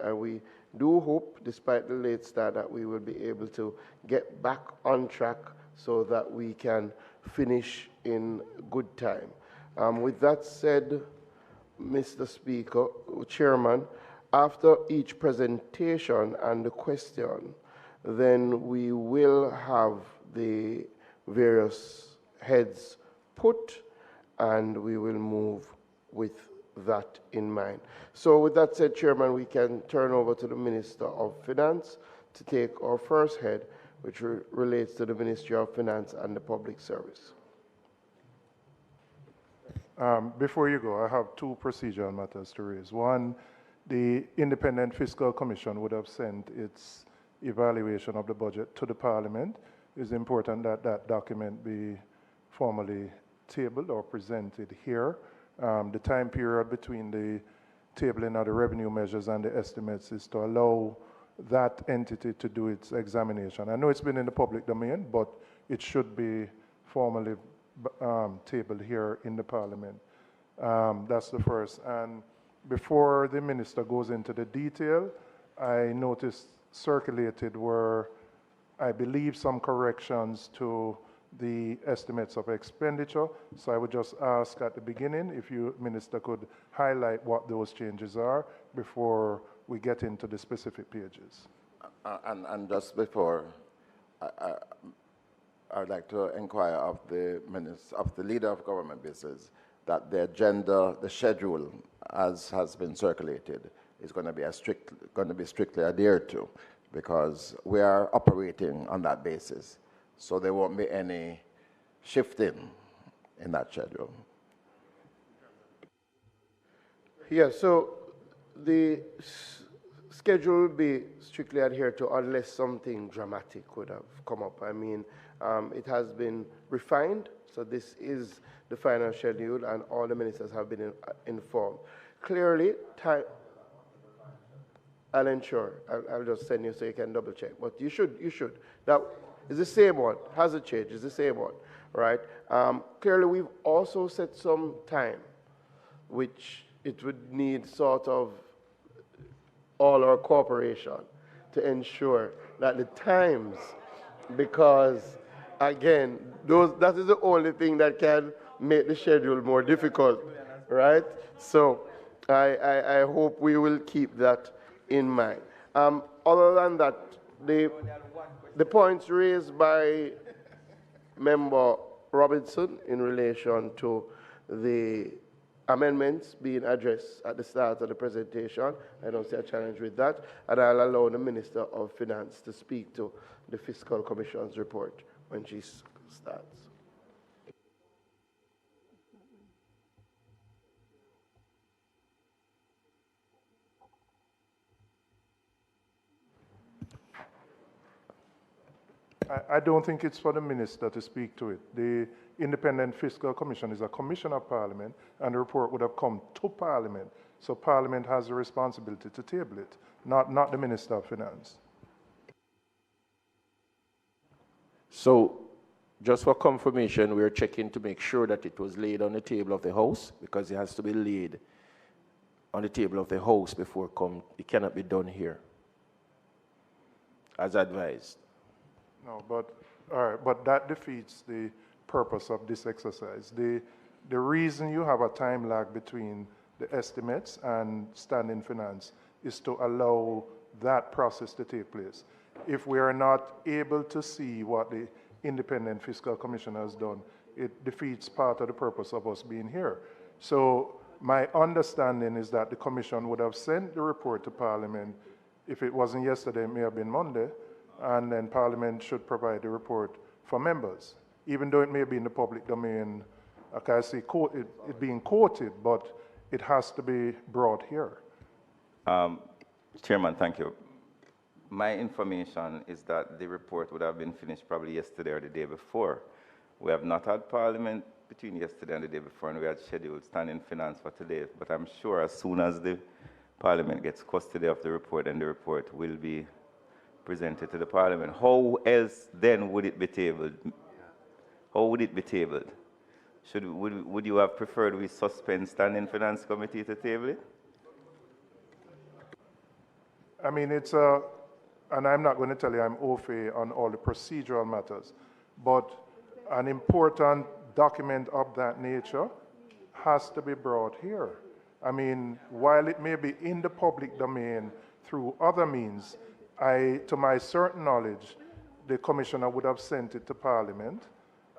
And we do hope, despite the late start, that we will be able to get back on track so that we can finish in good time. With that said, Mr. Speaker, Chairman, after each presentation and the question, then we will have the various heads put, and we will move with that in mind. So with that said, Chairman, we can turn over to the Minister of Finance to take our first head, which relates to the Ministry of Finance and the Public Service. Before you go, I have two procedural matters to raise. One, the Independent Fiscal Commission would have sent its evaluation of the budget to the Parliament. It's important that that document be formally tabled or presented here. The time period between the tabling of the revenue measures and the estimates is to allow that entity to do its examination. I know it's been in the public domain, but it should be formally tabled here in the Parliament. That's the first. And before the Minister goes into the detail, I noticed circulated were, I believe, some corrections to the estimates of expenditure. So I would just ask at the beginning if you, Minister, could highlight what those changes are before we get into the specific pages. And just before, I'd like to inquire of the Leader of Government Business that the agenda, the schedule, as has been circulated, is going to be strictly adhered to, because we are operating on that basis. So there won't be any shifting in that schedule. Yeah, so the schedule will be strictly adhered to unless something dramatic would have come up. I mean, it has been refined, so this is the final schedule, and all the ministers have been informed. Clearly, time. I'll ensure. I'll just send you so you can double check. But you should. That is the same one. Hasn't changed. It's the same one, right? Clearly, we've also set some time, which it would need sort of all our cooperation to ensure that the times, because again, that is the only thing that can make the schedule more difficult, right? So I hope we will keep that in mind. Other than that, the points raised by Member Robinson in relation to the amendments being addressed at the start of the presentation, I don't see a challenge with that, and I'll allow the Minister of Finance to speak to the Fiscal Commission's report when she starts. I don't think it's for the Minister to speak to it. The Independent Fiscal Commission is a commission of Parliament, and the report would have come to Parliament. So Parliament has the responsibility to table it, not the Minister of Finance. So, just for confirmation, we're checking to make sure that it was laid on the table of the House, because it has to be laid on the table of the House before it cannot be done here, as advised. No, but that defeats the purpose of this exercise. The reason you have a time lag between the estimates and standing finance is to allow that process to take place. If we are not able to see what the Independent Fiscal Commission has done, it defeats part of the purpose of us being here. So my understanding is that the Commission would have sent the report to Parliament. If it wasn't yesterday, it may have been Monday, and then Parliament should provide the report for members, even though it may be in the public domain. Like I see it being quoted, but it has to be brought here. Chairman, thank you. My information is that the report would have been finished probably yesterday or the day before. We have not had Parliament between yesterday and the day before, and we had scheduled standing finance for today. But I'm sure as soon as the Parliament gets custody of the report, and the report will be presented to the Parliament. How else then would it be tabled? How would it be tabled? Would you have preferred we suspend standing finance committee to table it? I mean, and I'm not going to tell you I'm au fait on all the procedural matters, but an important document of that nature has to be brought here. I mean, while it may be in the public domain through other means, to my certain knowledge, the commissioner would have sent it to Parliament,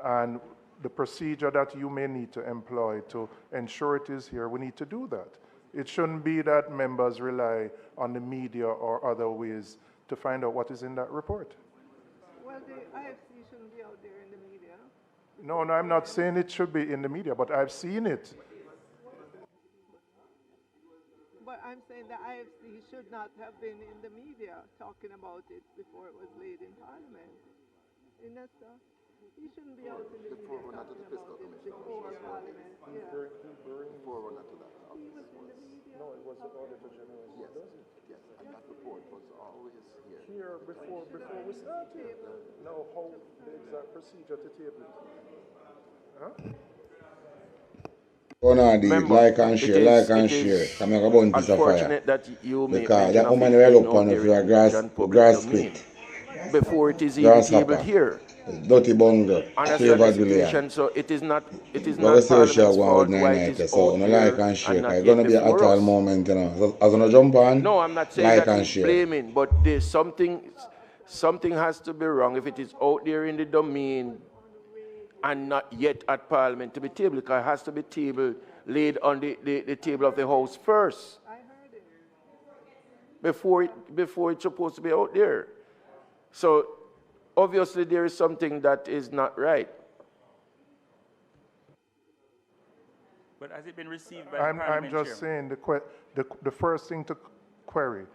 and the procedure that you may need to employ to ensure it is here, we need to do that. It shouldn't be that members rely on the media or other ways to find out what is in that report. Well, the IFC shouldn't be out there in the media. No, I'm not saying it should be in the media, but I've seen it. But I'm saying the IFC should not have been in the media talking about it before it was laid in Parliament. Inessa, he shouldn't be out in the media talking about it before Parliament. Yeah. Before we're not to that. He was in the media. No, it was the Auditor General. Yes, and that report was always here. Here before we started. No, how the exact procedure to table it. Huh? Remember, like and share. Come on, about this fire. Unfortunate that you make Because mention that of woman it will being look out on if there you're in grass public grass domain split. before it is even Grasshopper. tabled here. Dirty Bungle. Understand the situation, so it is not But we Parliament's still share one fault with why it 990, is so out no here like and share. and not It's yet going to be a before total us. moment, you know. So, as on a jump on, No, I'm not saying like that and he's share. blaming, but there's something has to be wrong if it is out there in the domain and not yet at Parliament to be tabled, because it has to be laid on the table of the House first. I heard it. Before it's supposed to be out there. So obviously there is something that is not right. But has it been received by I'm the Parliament just Chairman? saying the first thing to query,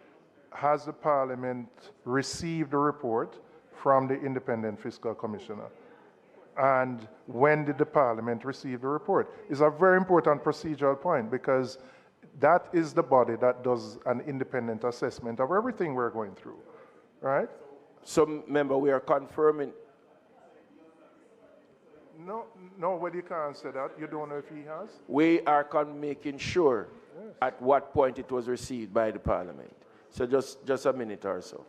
has the Parliament received the report from the Independent Fiscal Commissioner? And when did the Parliament receive the report? It's a very important procedural point, because that is the body that does an independent assessment of everything we're going through, right? So remember, we are confirming. No, well, you can't say that. You don't know if he has? We are making sure at what point it was received by the Parliament. So just a minute or so.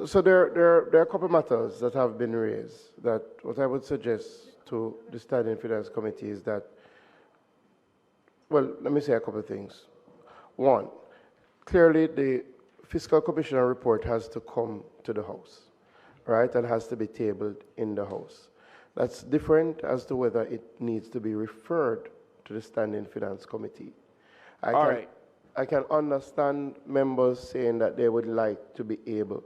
So there are a couple of matters that have been raised that what I would suggest to the Standing Finance Committee is that, well, let me say a couple of things. One, clearly the Fiscal Commissioner report has to come to the House, right, and has to be tabled in the House. That's different as to whether it needs to be referred to the Standing Finance Committee. I can understand members saying that they would like to be able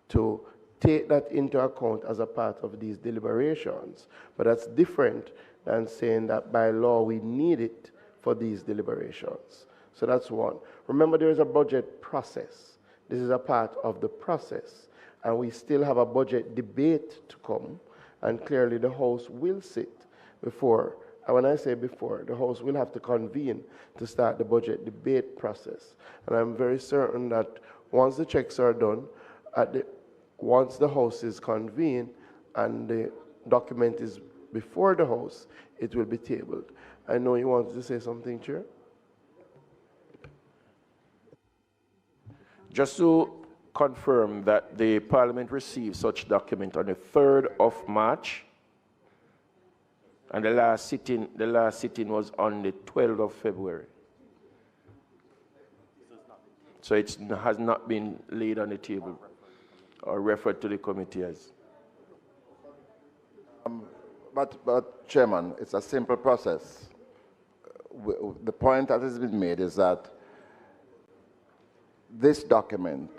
to take that into account as a part of these deliberations, but that's different than saying that by law we need it for these deliberations. So that's one. Remember, there is a budget process. This is a part of the process, and we still have a budget debate to come, and clearly the House will sit before, and when I say before, the House will have to convene to start the budget debate process. And I'm very certain that once the checks are done, once the House is convened and the document is before the House, it will be tabled. I know you wanted to say something, Chair. Just to confirm that the Parliament received such document on the 3rd of March, and the last sitting was on the 12th of February. So it has not been laid on the table or referred to the committee as. But Chairman, it's a simple process. The point that has been made is that this document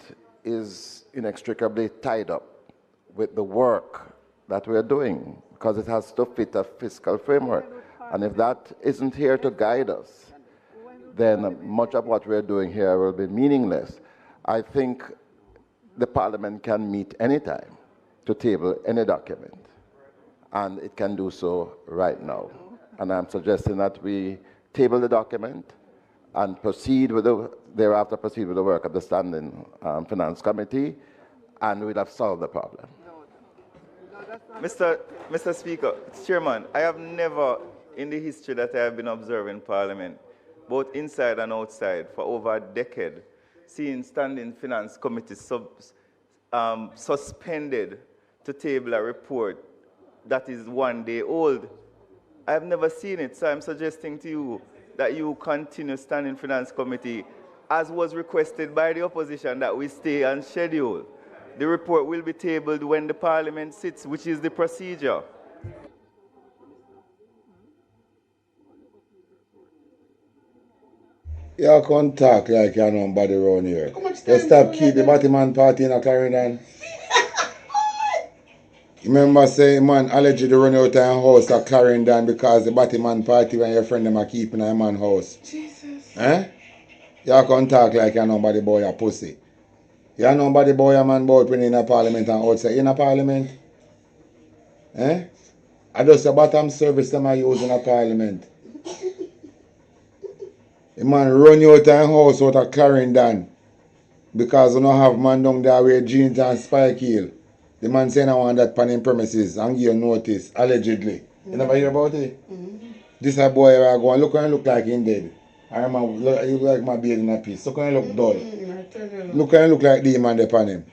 is inextricably tied up with the work that we're doing, because it has to fit a fiscal framework. And if that isn't here to guide us, then much of what we're doing here will be meaningless. I think the Parliament can meet anytime to table any document, and it can do so right now. And I'm suggesting that we table the document and thereafter proceed with the work of the Standing Finance Committee, and we'll have solved the problem. Mr. Speaker, Chairman, I have never, in the history that I have been observing Parliament, both inside and outside, for over a decade, seeing Standing Finance Committee suspended to table a report that is 1 day old. I've never seen it, so I'm suggesting to you that you continue Standing Finance Committee, as was requested by the opposition, that we stay on schedule. The report will be tabled when the Parliament sits, which is the procedure. You can't talk like you know nobody around here. You stop keep the Batman party in a Clarendon. Remember say man allegedly run out of house at Clarendon because the Batman party when your friend them are keeping a man house. Jesus. Eh? You can't talk like you know nobody boy a pussy. You know nobody boy a man boy when in a parliament and outside in a parliament. Eh? I just a bottom service them I use in a parliament. The man run you out of house out of Clarendon because you don't have man down there with jeans and spike heel. The man saying I want that pan in premises and give you notice, allegedly. You never hear about it? This a boy where I go and look and look like him dead. I remember you look like my beard in a piece. Look and look dull. Look and look like demon dey pan him.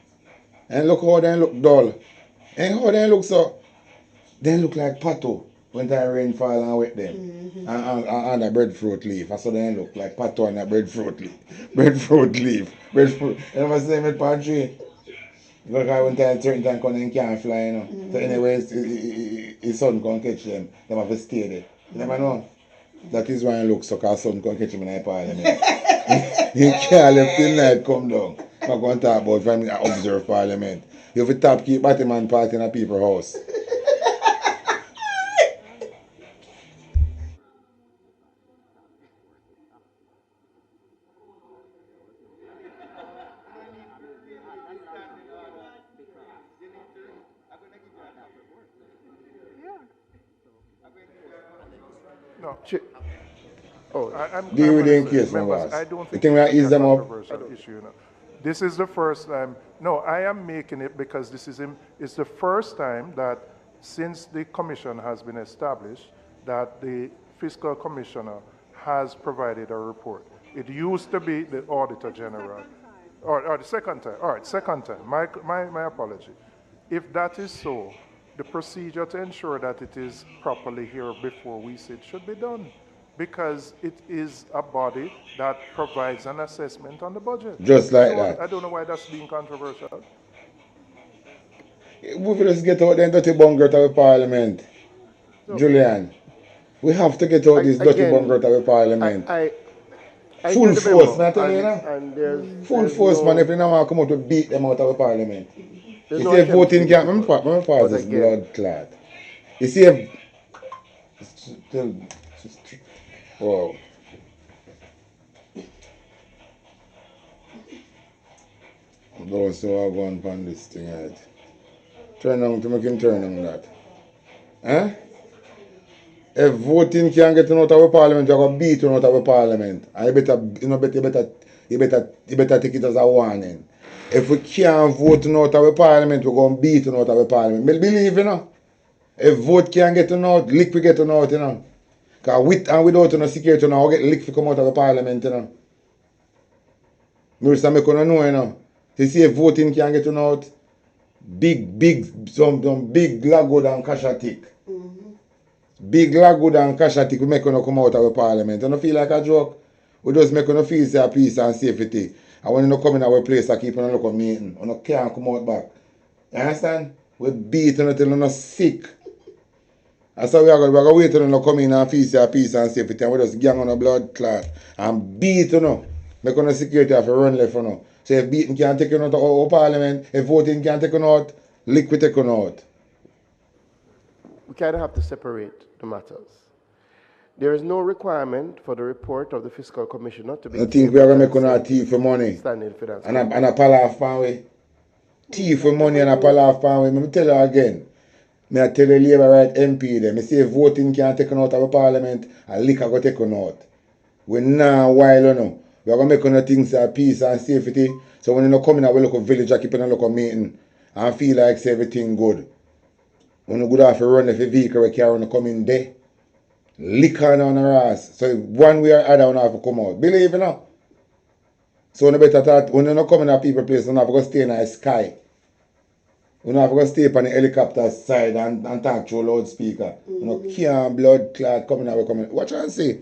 And look how they look dull. And how they look so. They look like pato when the rain fall and wet them. And a breadfruit leaf. That's how they look like pato and a breadfruit leaf. Breadfruit leaf. Breadfruit. You never see them in pantry? Because when time certain time come and can't fly, you know. So anyways, his son can catch them. They have to stay there. You never know. That is why he looks so because son can catch him in the parliament. He can't let the night come down. I'm going to talk about family observe parliament. You have to tap keep Batman party in a people's house. No. I'm Deal with gonna the say, case, my members, boss. I don't You think think we it should be ease a them up? controversial issue. You know. This is the first time. No, I am making it because it's the first time that since the commission has been established that the fiscal commissioner has provided a report. It used to be the auditor general. Or the second time. All right, second time. My apology. If that is so, the procedure to ensure that it is properly here before we sit should be done because it is a body that provides an assessment on the budget. Just like that. I don't know why that's being controversial. We will just get out the dirty bungle out of parliament. Julian, we have to get out this dirty bungle out of parliament. I Full hear the force, memo, man, I tell you, and full there's force, no, man, if you don't want to come out to beat them out of parliament. there's You no see, if attempt to voting be can't, difficult. let me pause But this again, blood clot. You see, if, wow. Don't so I go on pan this thing, right? Turn on to make him turn on that. Huh? If voting can't get out of parliament, you're gonna beat out of parliament. And you better take it as a warning. If we can't vote out of parliament, we're gonna beat out of parliament. Believe, you know. If vote can't get out, lick we get out, you know. Because with and without no security, you know, we get lick to come out of parliament, you know. Mr. Make you know, you know. To see if voting can't get out, some big lagwood and cashatic. Big lagwood and cashatic, we make you come out of the parliament. You don't feel like a joke? We just make you feel say peace and safety. And when you come in our place, I keep on look at meeting. You can't come out back. You understand? We beat you until you're sick. That's how we're going to wait until you come in and feel say peace and safety. And we just gang on a blood clot and beat you. Make you security have to run left you know. So if beating can't take you out of our parliament, if voting can't take you out, lick we take you out. we kind of have to separate the matters. There is no requirement for the report of the fiscal commissioner to be. I think we are going to make a thief for money. Standing finance. And a pal off pan way. Thief for money and a pal off pan way. Me tell you again. Me I tell the Labour right MP them. Me say if voting can't take you out of the parliament, a liquor go take you out. We now while you know. We are going to make things of peace and safety. So when you come in our local village, I keep in a local meeting and feel like say everything good. When you go off to run if a vehicle we carry on come in there. Liquor on our ass. So one way or other we have to come out. Believe you know. So you better thought, when you not come in a people place, you have to stay in the sky. You have to stay on the helicopter side and talk through loudspeaker. You know, can't blood clot coming out, coming. What you say?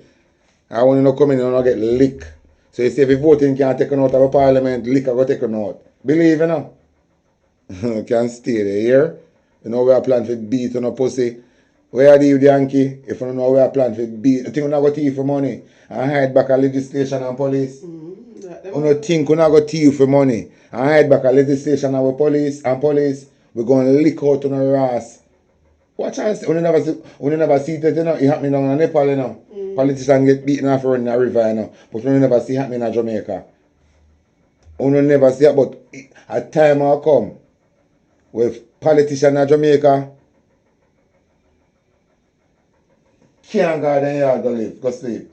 And when you not come in, you not get lick. So you say if you voting can't take you out of a parliament, lick will take you out. Believe you know? You can't stay there, here. You know where I plan for beat on a pussy. Where are you, Yankee? If you don't know where I plan for beat, you think you not go thief for money and hide back a legislation and police? You don't think you not go thief for money and hide back a legislation and police we're going to lick out on our ass. What chance? When you never see that, you know, it happening down in Nepal, you know. Politicians get beaten off running a river, you know. But you never see it happening in Jamaica. You never see it, but a time will come with politicians in Jamaica can't go in yard go sleep.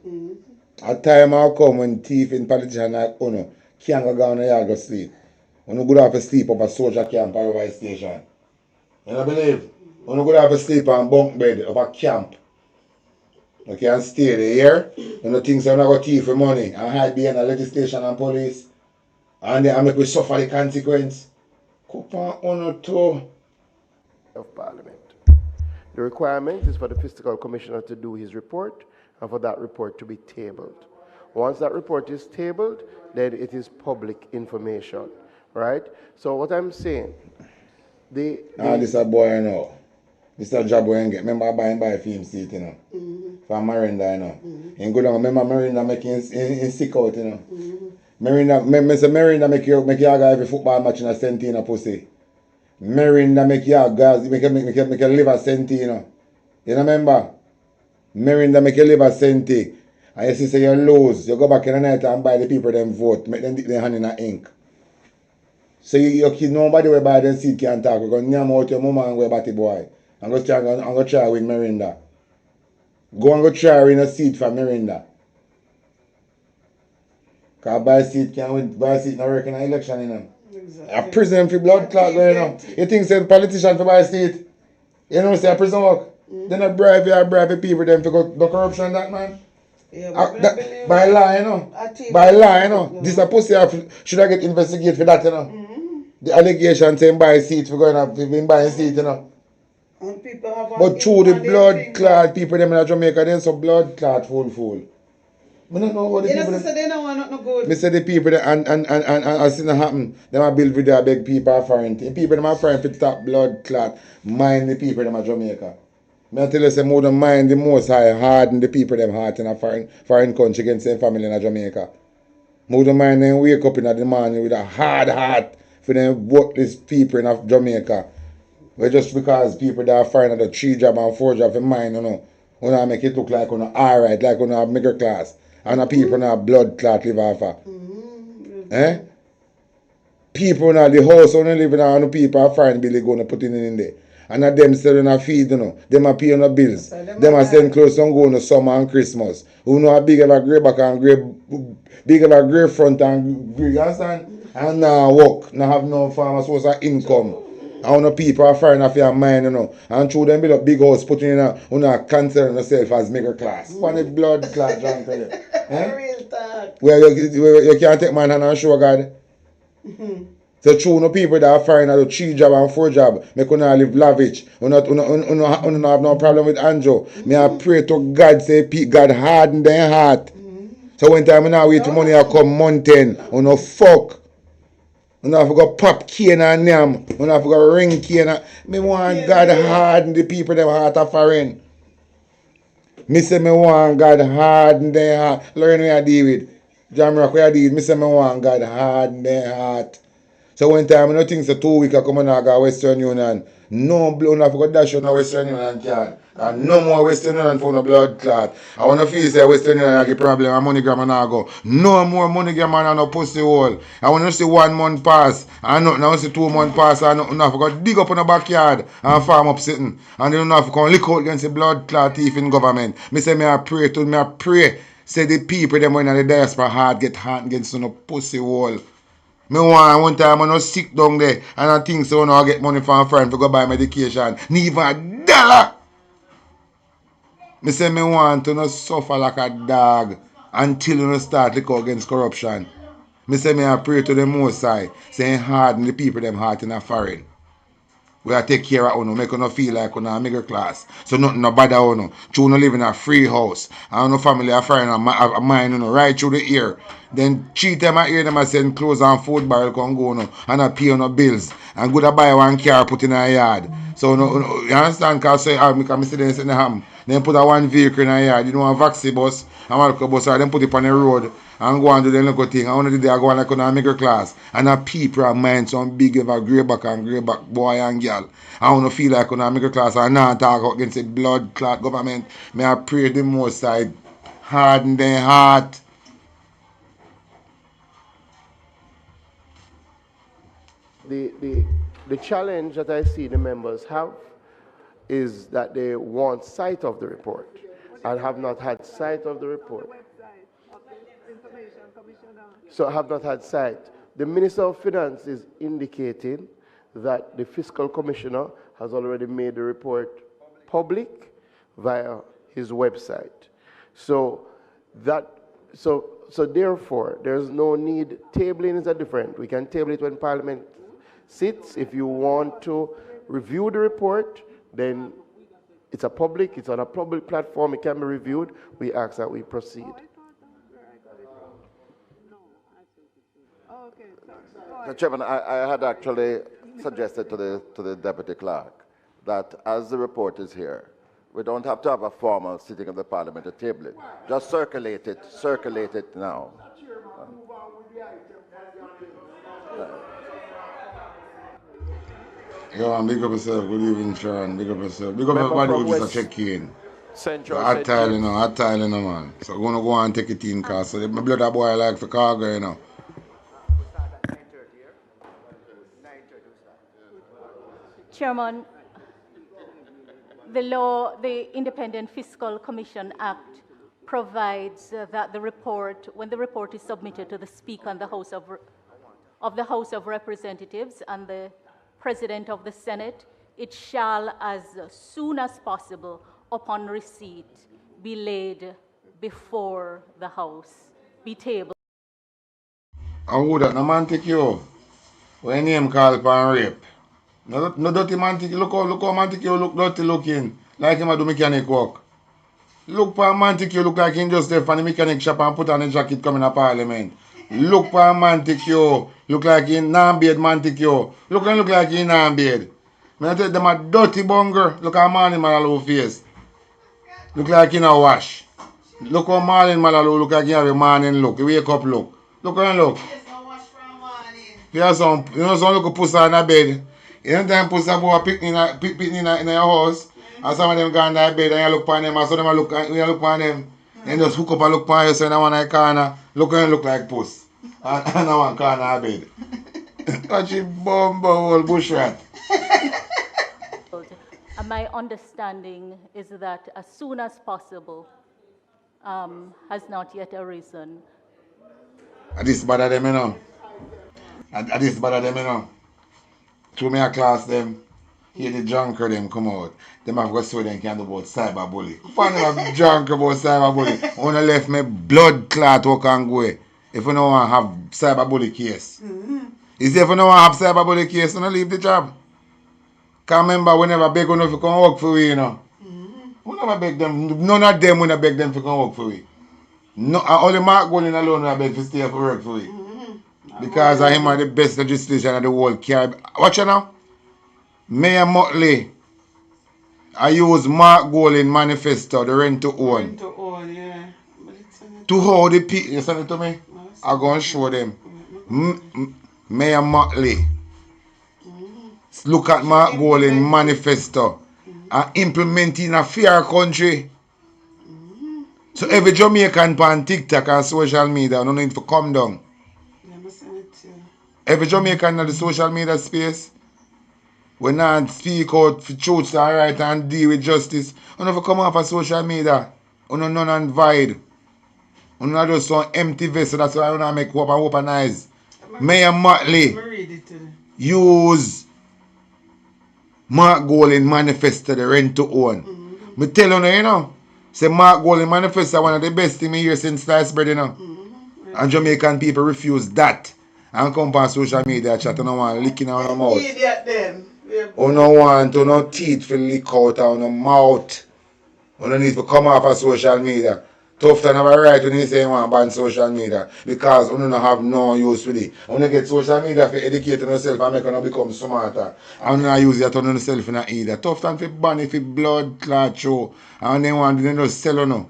A time will come when thief and politicians like Uno can't go in the yard go sleep. Uno good have to sleep up a soldier camp or over a station. You know believe? Uno good have to sleep on bunk bed of a camp. You can't stay there. You know things are not go thief for money and hide behind the legislation and police. And they make we suffer the consequence. Coupon Uno too. Of Parliament. The requirement is for the Fiscal Commissioner to do his report and for that report to be tabled. Once that report is tabled, then it is public information, right? So what I'm saying, this a boy, you know. This a job we get. Remember I buy film seat, you know. From Marinda, you know. And go down, remember Marinda making sick out, you know. Marinda make you go every football match in a centina pussy. Marinda make your guys make you live a centi, you know. You remember? Marinda make you live a centi. And you see say you lose, you go back in the night and buy the people them vote, make them dip their hand in the ink. So you kid nobody will buy them seed can talk. We're gonna name out your mama and go batty boy. And go try with Marinda. Go and go try win a seat for Marinda. Cause buy seat can't win, buy seat not work in an election, you know. Exactly. A prison for blood clot going on. You think say politician for buy seat? You know say a prison work? Then a bribe the people them to go do corruption that man. Yeah, by law, you know. By law, you know. This a pussy should I get investigated for that, you know. The allegation saying buy seat for going up been buying seat, you know. And people have but through the blood clot people them in Jamaica then so blood clot full. I don't know what the people say they don't want nothing good. Me say the people that, and I see it happen. Them a build video beg people are foreign. The people them are foreign to stop blood clot. Mind the people them a Jamaica. Me I tell you say more than mind the most high harden the people them heart in a foreign country against their family in a Jamaica. More than mind them wake up in the morning with a hard heart for them worthless people in Jamaica. But just because people that are foreign the 3 job and 4 job for mine, you know. You know make it look like you know alright, like you know middle class. And the people now blood clot live off of. People now the house only live in and the people are foreign bill going to put in there. And them selling a feed, you know. Them are paying the bills. Them are sending clothes and going to summer and Christmas. Who know how big of a grey back and big of a grey front and grey, you understand? And now work, now have no farmer source of income. And the people are foreign off your mind, you know. And through them build up big house, putting in considering yourself as middle class. One the blood clot drunk to you. Real talk. Where you can't take my hand and show God. So true no people that are foreign at the 3 job and 4 job, make you not live lavish. You not have no problem with Anjo. Me I pray to God say God harden their heart. So when time I now wait till money I come mountain, you no fuck. You know, if I go pop cane and yam, you know, if I go ring cane, me want God harden the people them heart of foreign. Me say me want God harden their heart. Learn what I deal with. Jamrock what I deal with. Me say me want God harden their heart. So one time I don't think so 2 weeks I come and I go Western Union. No blood I forgot dash on Western Union can. And no more Western Union for no blood clot. I wanna feel say Western Union I get problem and money gram and I go. No more money gram and no pussy hole. I wanna see 1 month pass and nothing. I wanna see 2 months pass and nothing. I forgot dig up in the backyard and farm up sitting. And then I forgot lick out against the blood clot thief in government. Me say me I pray. Say the people them when the diaspora hard get hard against no pussy hole. Me want one time I no sick down there and I think so I get money from a friend to go buy medication. Not even $1. Me say me want to not suffer like a dog until you start to go against corruption. Me say me I pray to the Most High, saying harden the people them heart in a foreign. We are take care of uno, make uno feel like uno a middle class. So nothing no bother uno. True uno live in a free house. And uno family are foreign a mine uno right through the ear. Then cheat them a ear them a send clothes and food barrel come go uno and a pay uno bills. And good a buy one car put in a yard. So uno, you understand? Cause say because me see them in the ham. Then put a one vehicle in a yard. You know a vaxi bus, a Malco bus, or then put it on the road and go and do the little thing. I want to do that, go on like a middle class. And a people are mind some big of a greyback and greyback boy and girl. I want to feel like a middle class and not talk against the blood clot government. May I pray the Most High harden their heart. The challenge that I see the members have is that they want sight of the report and have not had sight of the report. Website of the Information Commissioner. So have not had sight. The Minister of Finance is indicating that the Fiscal Commissioner has already made the report public via his website. So therefore, there's no need. Tabling is a different. We can table it when Parliament sits. If you want to review the report, then it's on a public platform. It can be reviewed. We ask that we proceed. Mr. Chairman, I had actually suggested to the Deputy Clerk that as the report is here, we don't have to have a formal sitting of the Parliament to table it. Just circulate it now. Yo, man, big up yourself. Good evening, Sharon. Big up yourself. Big up everybody who just check in. Central. Hot tile, man. So I'm going to go and take it in, cause so my blood a boy like for cargo, you know. Chairman, the Independent Fiscal Commission Act provides that when the report is submitted to the Speaker of the House of Representatives and the President of the Senate, it shall, as soon as possible, upon receipt, be laid before the House, be tabled. And who that? No man take you. When name call upon rape. No dirty man take you. Look how man take you look dirty looking. Like him a do mechanic work. Look for a man take you look like him just left from the mechanic shop and put on a jacket coming to Parliament. Look for a man take you. Look like him non-beard man take you. Look like him non-beard. I tell them a dirty bungle. Look at Marlon Malalu face. Look like him a wash. Look how Marlon Malalu look like him have a morning look. He wake up look. Look how he look. Some look pussy on the bed. Anytime pussy go a picnic in your house, and some of them go on their bed and you look on them, and some of them look on them, and just hook up and look on you, so in one corner, look how you look like puss. And in one corner of bed. Watch it bumble old bush rat. And my understanding is that as soon as possible has not yet arisen. This bother them, you know. This bother them, you know. Through me a class them, hear the junker them come out. Them have got so them can do about cyberbully. Find them a junker about cyberbully. Wanna left me blood clot who can go. If you don't want to have cyberbully case. Is if you don't want to have cyberbully case, don't leave the job. Can't remember we never beg enough to come work for we, you know. We never beg them. None of them we never beg them to come work for we. No, only Mark Golden alone I beg to stay for work for we. Because I him are the best legislation of the whole Caribbean. Watch you now. Mayor Motley, I use Mark Golden Manifesto, the rent to own. Rent to own, yeah. To how the people, you send it to me? I'm going to show them. Mayor Motley. Look at Mark Golden Manifesto and implementing a fair country. So every Jamaican on TikTok and social media don't need to come down. Every Jamaican in the social media space, when I speak out for truth and right and deal with justice, you never come off of social media. You know none and void. You know just one empty vessel. That's why I want to make hope and open eyes. Mayor Motley, use Mark Golden Manifesto, the rent to own. Me tell you, you know, say Mark Golden Manifesto one of the best things I hear since sliced bread, you know. And Jamaican people refuse that. And come on social media chat and no want licking on the mouth. Idiot them. Or no want to no teeth for lick out on the mouth. Or no need to come off of social media. Tough time have a right when you say you want to ban social media. Because you don't have no use with it. You get social media for educating yourself and make you become smarter. And you don't use it on yourself in either. Tough time for ban it for blood clot show. And then want to just sell on.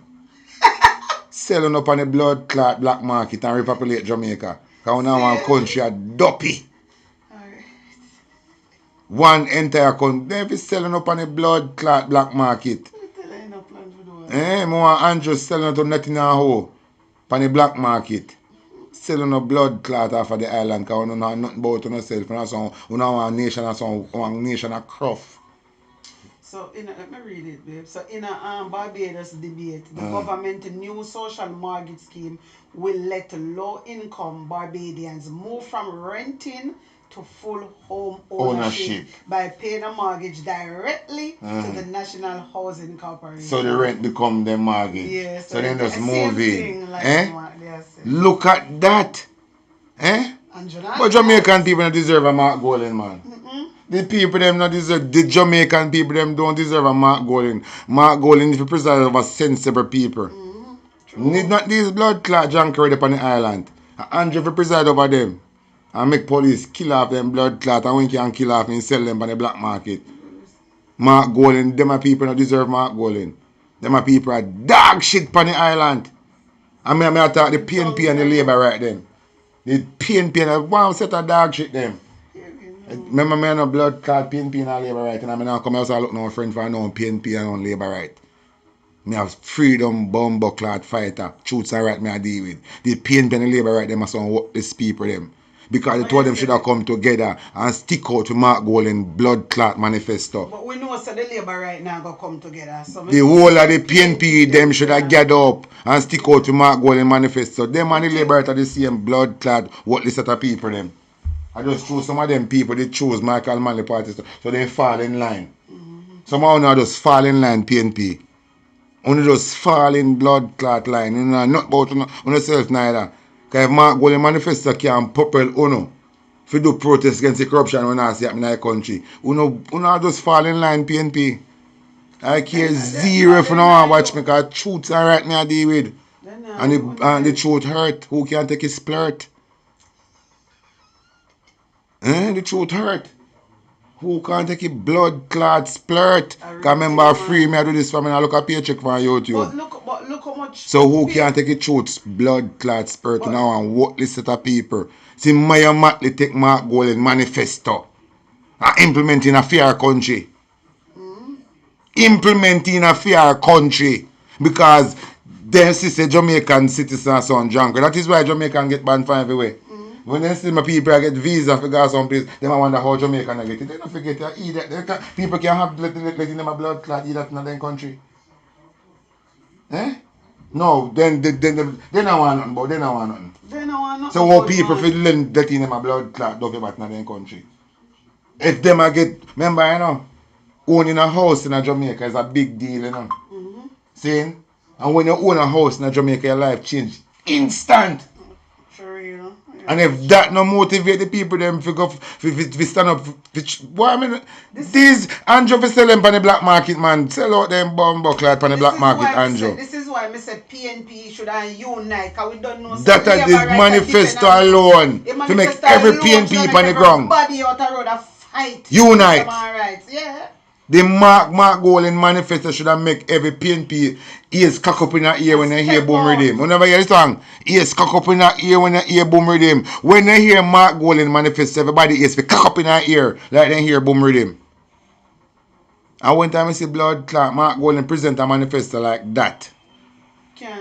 Selling up on the blood clot black market and repopulate Jamaica. Because now one country a dopey. One entire country. They be selling up on the blood clot black market. More Andrew selling up to nothing and hoe on the black market. Selling up blood clot off of the island because we don't know nothing about yourself. We don't want a nation as one nation of cruff. So, let me read it, babe. So, in a Barbados debate, the government new social mortgage scheme will let low-income Barbadians move from renting to full home ownership by paying a mortgage directly to the National Housing Corporation. So the rent become the mortgage. Yes. So then just move in. Like Look at that. But Jamaican people don't deserve a Mark Golding, man. The people them not deserve, the Jamaican people them don't deserve a Mark Golding. Mark Golding is the president of a sensible people. Need not these blood clot junkery up on the island. Andrew for preside over them. And make police kill off them blood clot and when you can kill off and sell them on the black market. Mark Golding, them are people that deserve Mark Golding. Them are people are dog shit on the island. I mean I talk the PNP and the Labour right them. The PNP and one set of dog shit them. Remember me no blood clot PNP and Labour right and I mean now come outside look no friend for no PNP and no Labour right. Me have freedom bomber clot fighter. Truths and right me I deal with. The PNP and the Labour right them are some worthless people them. Because the two of them should have come together and stick out to Mark Golding blood clot manifesto. But we know so the Labour right now go come together. So the whole of the PNP them should have gathered up and stick out to Mark Golding manifesto. Them and the Labour right are the same blood clot worthless set of people them. I just choose some of them people they choose Michael Manley party so they fall in line. Some of them just fall in line PNP. Only just fall in blood clot line. You know, not about yourself neither. Because if Mark Golding manifesto can propel Uno if you do protest against the corruption when I see it in the country. Uno just fall in line PNP. I care zero if you don't watch me because truth are right me I deal with. And the truth hurt. Who can take his splurt? The truth hurt. Who can't take a blood clot splurt? Because remember free me I do this for me and I look at paycheck for YouTube. But look how much. So who can't take a truth blood clot splurt now and worthless set of people? See Maya Matley take Mark Golding manifesto and implementing a fair country. Implementing a fair country because them say Jamaican citizens are drunk. That is why Jamaican get banned from everywhere. When they see my people get visa for go someplace, they might wonder how Jamaican get it. They don't forget to eat that. People can have letting them a blood clot eat that in their country. No, then they don't want nothing, but they don't want nothing. They don't want nothing. So how people feel letting them a blood clot don't back in their country. If them a get, remember you know, owning a house in a Jamaica is a big deal, you know. See? And when you own a house in a Jamaica, your life change instant. And if that no motivate the people them to go to stand up, why I mean these Andrew for sell them on the black market, man. Sell out them bomb buckler on the black market, Andrew. This is why I said PNP should unite, because we don't know. That is the manifesto alone to make every PNP on the ground. Everybody out the road a fight. Unite. Yeah. The Mark Golding manifesto should have make every PNP ears cock up in the ear when they hear boom rhythm. Whenever you hear this song, ears cock up in the ear when they hear boom rhythm. When they hear Mark Golding manifesto, everybody ears be cock up in the ear like they hear boom rhythm. And one time I see blood clot, Mark Golding present a manifesto like that.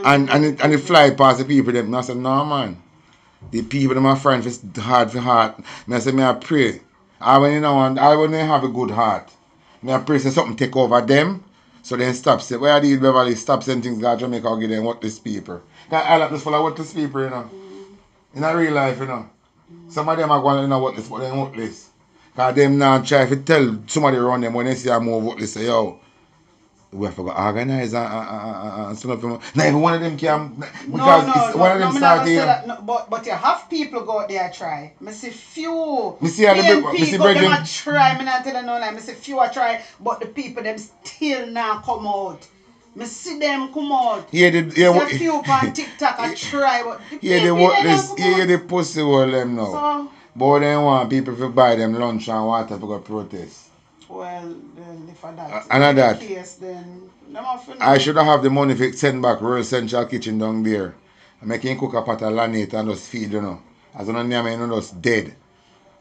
And it fly past the people them. And I said, no man. The people them are friends for heart. And I said, I pray. I when they have a good heart. I pray say something take over them, so then stop say, where are these Beverly stop sending things like Jamaica or give them worthless people. Because I like this full of worthless people, you know. In a real life, you know. Some of them are going to know worthless, but they worthless. Because them now try to tell somebody around them when they see a more worthless, say, yo, We have to go organize and stuff. Not even one of them can, because one of them me not start gonna say here. that, no, but you have people go out there try. Me see few Me see how the PNP go them brethren. a try, me not tell you no lie, me see few a try, but the people them still not come out. Me see them come out. Yeah, See a few on TikTok a try, but the yeah, PNP what they this, not come yeah, out. the pussy all them now. So, But they want people to buy them lunch and water to go protest. well, if that And is that. the case, then them have to know. I should have the money to send back Royal Central Kitchen down there. I make him cook a pot of lanite and just feed, you know. As an name, you know, just dead.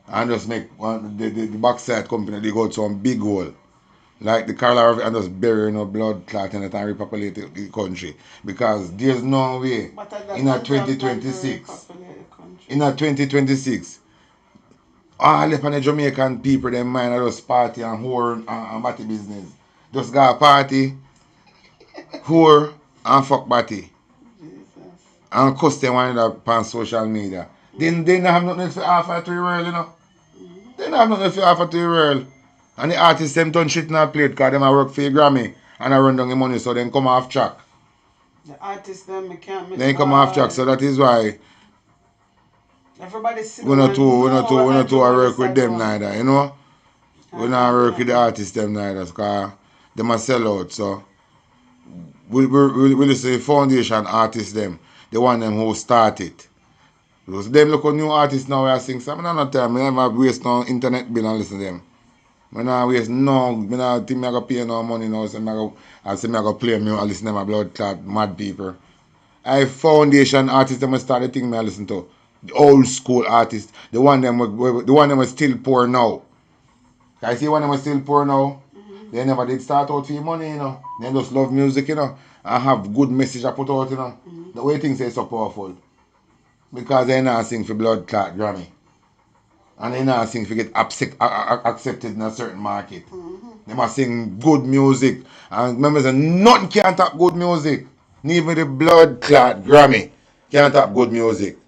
And just make the backside company, they go to some big hole. Like the color of it and just bury, you know, blood clot in it and repopulate the country. Because there's no way in a 2026, in a 2026, all the Jamaican people, them mind are just party and whore and batty business. Just got a party, whore and fuck batty. And cuss them one up on social media. Then they don't have nothing to offer to the world, you know. They don't have nothing to offer to the world. And the artists them done shit in a plate because them a work for a Grammy and a run down the money so then come off track. The artists them can't miss. Then come off track, so that is why everybody see we not two I work with them neither, you know. We not work with the artists them neither because them a sell out, so we listen to the foundation artists them, the one them who start it. Because them look at new artists now I sing some, I not tell me never waste no internet bill and listen to them. I not waste no, I not think I go pay no money now, so I go play me and listen to my blood clot mad people. I foundation artists them start the thing I listen to. The old school artists, the one them was still poor now. I see one them was still poor now. They never did start out for money, you know. They just love music, you know, and have good message I put out, you know. The way things are so powerful. Because they not sing for blood clot Grammy. And they not sing for get accepted in a certain market. They must sing good music. And remember, say, nothing can top good music. Even the blood clot Grammy can't top good music.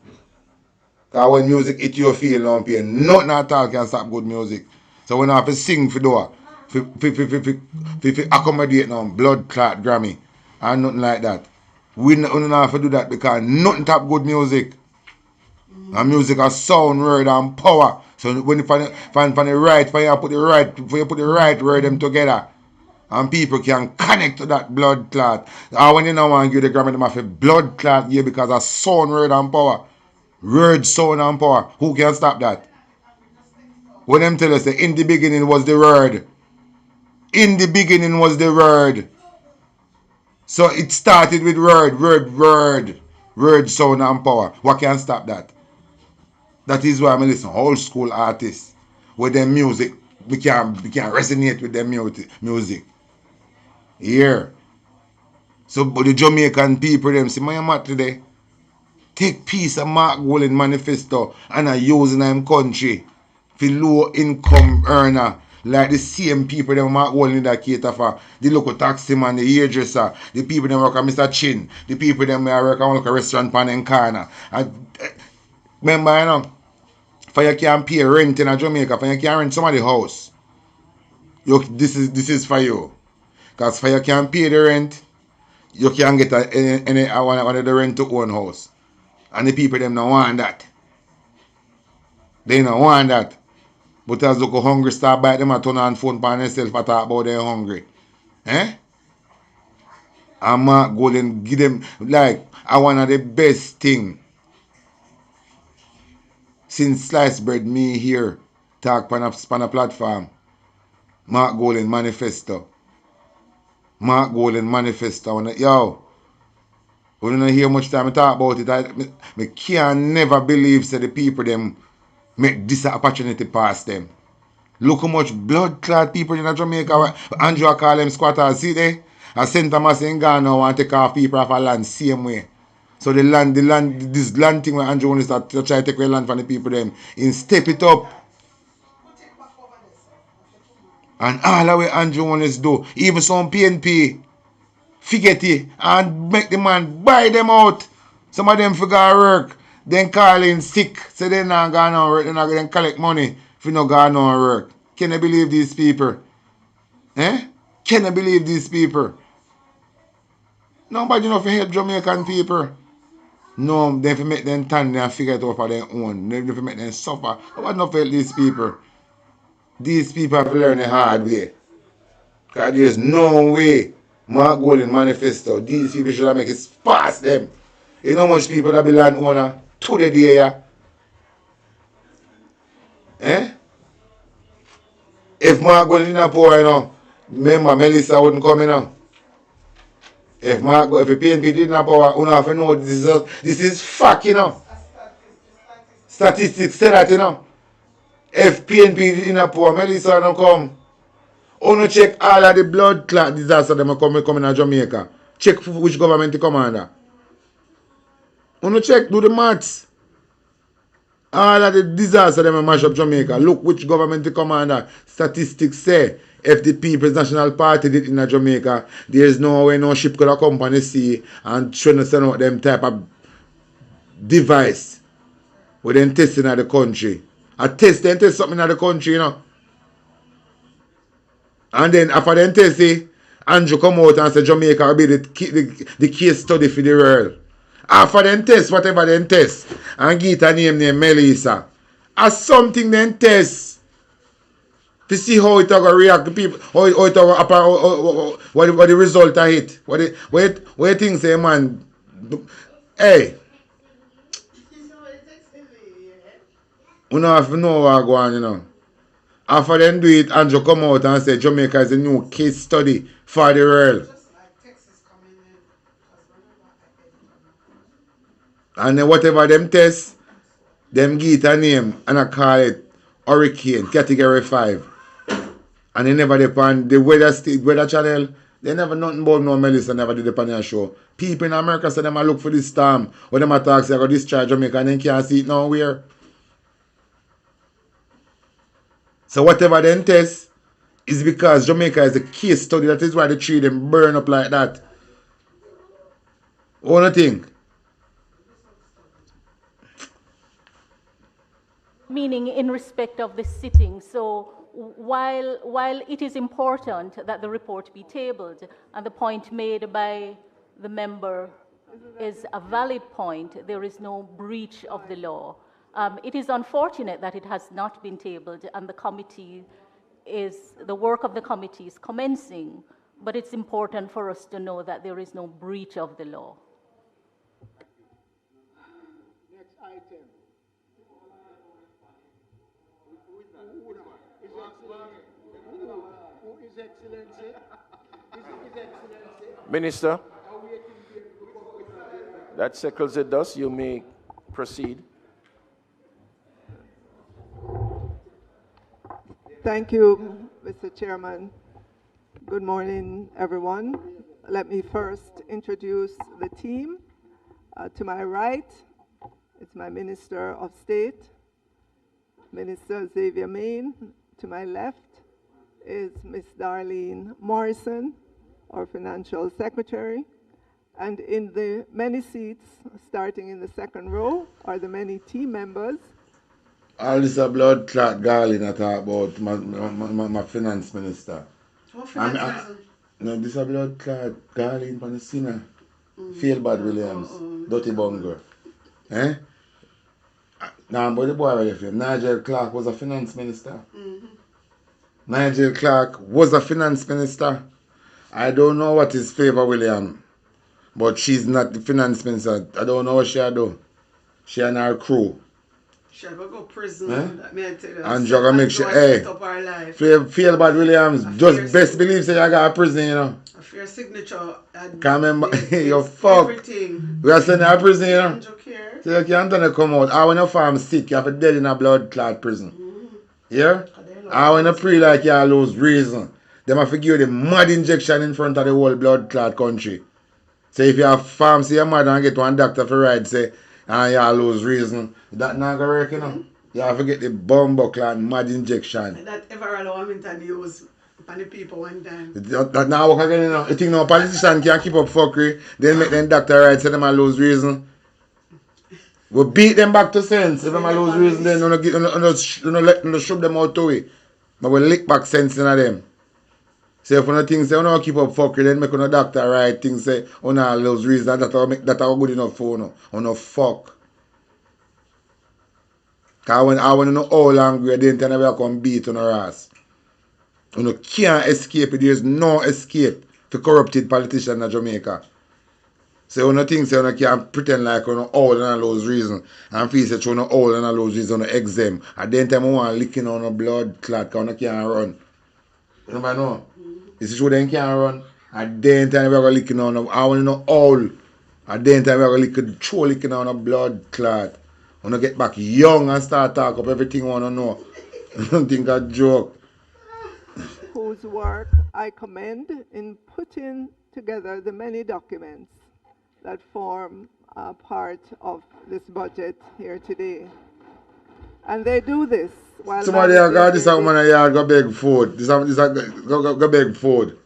Because when music hit your feel no pain, nothing at all can stop good music. So we have to sing for door, for accommodate now blood clot Grammy and nothing like that. We don't have to do that because nothing top good music. And music has sound, word and power. So when you find the right, when you put the right word them together, and people can connect to that blood clot. And when you don't want to give the Grammy, them have a blood clot here because of sound, word and power. Word, sound and power. Who can stop that? When them tell us that in the beginning was the word. In the beginning was the word. So it started with word. Word, sound and power. What can stop that? That is why I listen to old school artists. With their music, we can resonate with their music. Here. So but the Jamaican people them say, my mat today. Take piece of Mark Wallen Manifesto and I use in them country for low income earner. Like the same people that Mark Wallen that cater for. The local taxi man, the hairdresser, the people that work at Mr. Chin, the people that work at a restaurant pan in corner. Remember, you know, for you can pay rent in Jamaica, for you can rent somebody's house. This is for you. Because for you can pay the rent, you can get one of the rent to own house. And the people them don't want that. They don't want that. But as look hungry start bite them and turn on phone by themselves and talk about they're hungry. Eh? And Mark Golden give them like one of the best thing since sliced bread me here talk on a platform. Mark Golden Manifesto. Mark Golden Manifesto. Yo, we don't hear much time I talk about it. I can never believe that the people them make this opportunity pass them. Look how much blood clot people in Jamaica. Andrew call them squatters. See they? A St. Thomas in Ghana want to take off people off a land same way. So this land thing where Andrew wants to try to take away land from the people them. In step it up. And all the way Andrew wants to do. Even some PNP. Forget it. And make the man buy them out. Some of them forgot work. Then call in sick. So they not going to work. They not going to collect money if you not going to work. Can you believe these people? Eh? Can you believe these people? Nobody know to help Jamaican people. No, they have to make them turn and figure it out for their own. They have to make them suffer. Nobody know to help these people. These people have to learn the hard way. Because there's no way Mark Gold in Manifesto. These people should have make it past them. You know how much people that be landowner to the day, yeah? Eh? If Mark Gold in a poor, you know, remember Melissa wouldn't come in now. If the PNP didn't have power, you have to know this is fact, you know. Statistics say that, you know. If PNP didn't have power, Melissa don't come. You check all of the blood clot disaster that come in Jamaica. Check which government come under. You check, do the maths. All of the disaster that mash up Jamaica. Look which government come under. Statistics say if the People's National Party did in Jamaica, there is no way no ship could have come on the sea and trying to send out them type of device with them testing in the country. Test something in the country, you know. And then after them test it, Andrew come out and say Jamaica will be the case study for the world. After them test, whatever them test, and get a name named Melissa. As something then test to see how it will react to people, how it will what the result of it. What you think say man? Hey. You don't have to know what go on, you know. After them do it, Andrew come out and say Jamaica is a new case study for the world. And then whatever them test, them give it a name and I call it Hurricane, Category 5. And they never depend the weather channel, they never nothing about no Melissa never did the on show. People in America say them a look for this storm, or them attack say I got discharge Jamaica and then can't see it nowhere. So whatever them test is because Jamaica is a case study. That is why the tree them burn up like that. What do you think? Meaning in respect of the sitting. So while it is important that the report be tabled, and the point made by the member is a valid point, there is no breach of the law. It is unfortunate that it has not been tabled, and the work of the committee is commencing, but it's important for us to know that there is no breach of the law. Next item. Who is Excellency? His Excellency? Minister, that settles it thus. You may proceed. Thank you, Mr. Chairman. Good morning, everyone. Let me first introduce the team. To my right, it's my Minister of State, Minister Xavier Main. To my left is Ms. Darlene Morrison, our Financial Secretary. And in the many seats, starting in the second row, are the many team members. All this a blood clot garland I talk about my finance minister. What finance minister? No, this a blood clot garland from the sinner. Bad Williams, Durty Bungle. Eh? Now, but the boy right here, Nigel Clark was a finance minister. Nigel Clark was a finance minister. I don't know what his favor, William. But she's not the finance minister. I don't know what she do. She and her crew. She'll go to prison. That may I tell you. And you're going to make sure, hey, Bad Williams, just best believe say you got a prison, you know. A fair signature. Can't remember, you're fucked. Everything. We are sending a prison, you know. Care. So you can't come out. When you farm sick, you have to dead in a blood clot prison. Yeah? When you pray like you lose reason, they have to give you the mad injection in front of the whole blood clot country. So if you have farm, see your mother and get one doctor for ride, say, and you lose reason, that not gonna work, you know. You have to get the bumbo clot mad injection. That ever allow me to use upon the people one time. That now work again, you know. You think no politician can keep up fuckery, then make them doctor ride, say them lose reason. We beat them back to sense. If them lose reason, then we don't let them shoot them out to it. But we lick back sense in them. So if you think say you don't keep up fuckery, then make a doctor right things say on all those reasons that are good enough for you. On no fuck. Cause when I want to know all angry, then tell never come beat on her ass. You can't escape it. There's no escape for corrupted politicians in Jamaica. So you think say you can't pretend like you know all and all those reasons and feel say you know all and all those reasons on exempt. At the time you want licking on a blood clot because you can't run. You know? You see, they can't run. At the time, we're going to lick on I want to know all. At the time, we're going to throw licking on a blood clot. I want to get back young and start talk up everything I want to know. I don't think a joke. Whose work I commend in putting together the many documents that form part of this budget here today. And they do this while Somebody got this woman here go beg food. This go beg food.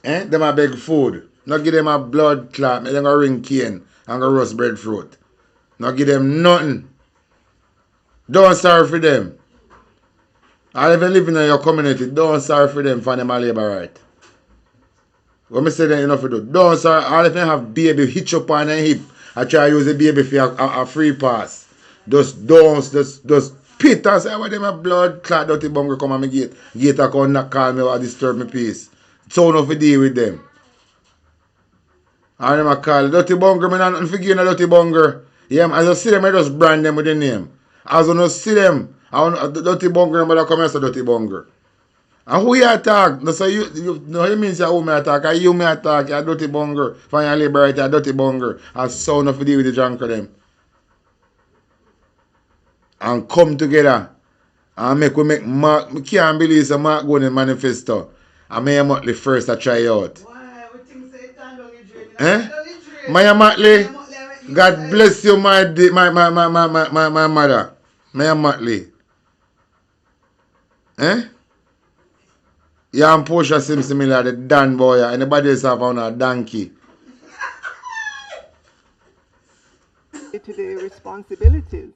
Them a beg food. Not give them a blood clot. Make them go ring cane and go roast breadfruit. Not give them nothing. Don't starve for them. And if you live in your community, don't starve for them for them a labor right. When I say that enough to do, don't starve. All if you have baby hitch up on a hip, I try to use the baby for a free pass. Just pit and say, what them a blood clot dirty bungle come on my gate. Gate a come knock call me or disturb me peace. So enough to deal with them. And them a call dirty bungle, I don't forget a dirty bungle. Yeah, as I see them, I just brand them with the name. As I don't see them, dirty bungle, but I come and say dirty bungle. And who you attack? No, so you mean say who me attack? And you me attack, you dirty bungle. For your liberator, dirty bungle. And so enough to deal with the junk of them. And come together and we make Mark. I can't believe some Mark going in Manifesto. And Maya Motley first to try out. Why? We think say turn down the drain. Maya Motley, God bless you, my mother. Maya Motley. Yeah, and Portia seems similar to Dan boy. Anybody else have on a donkey? Day-to-day responsibilities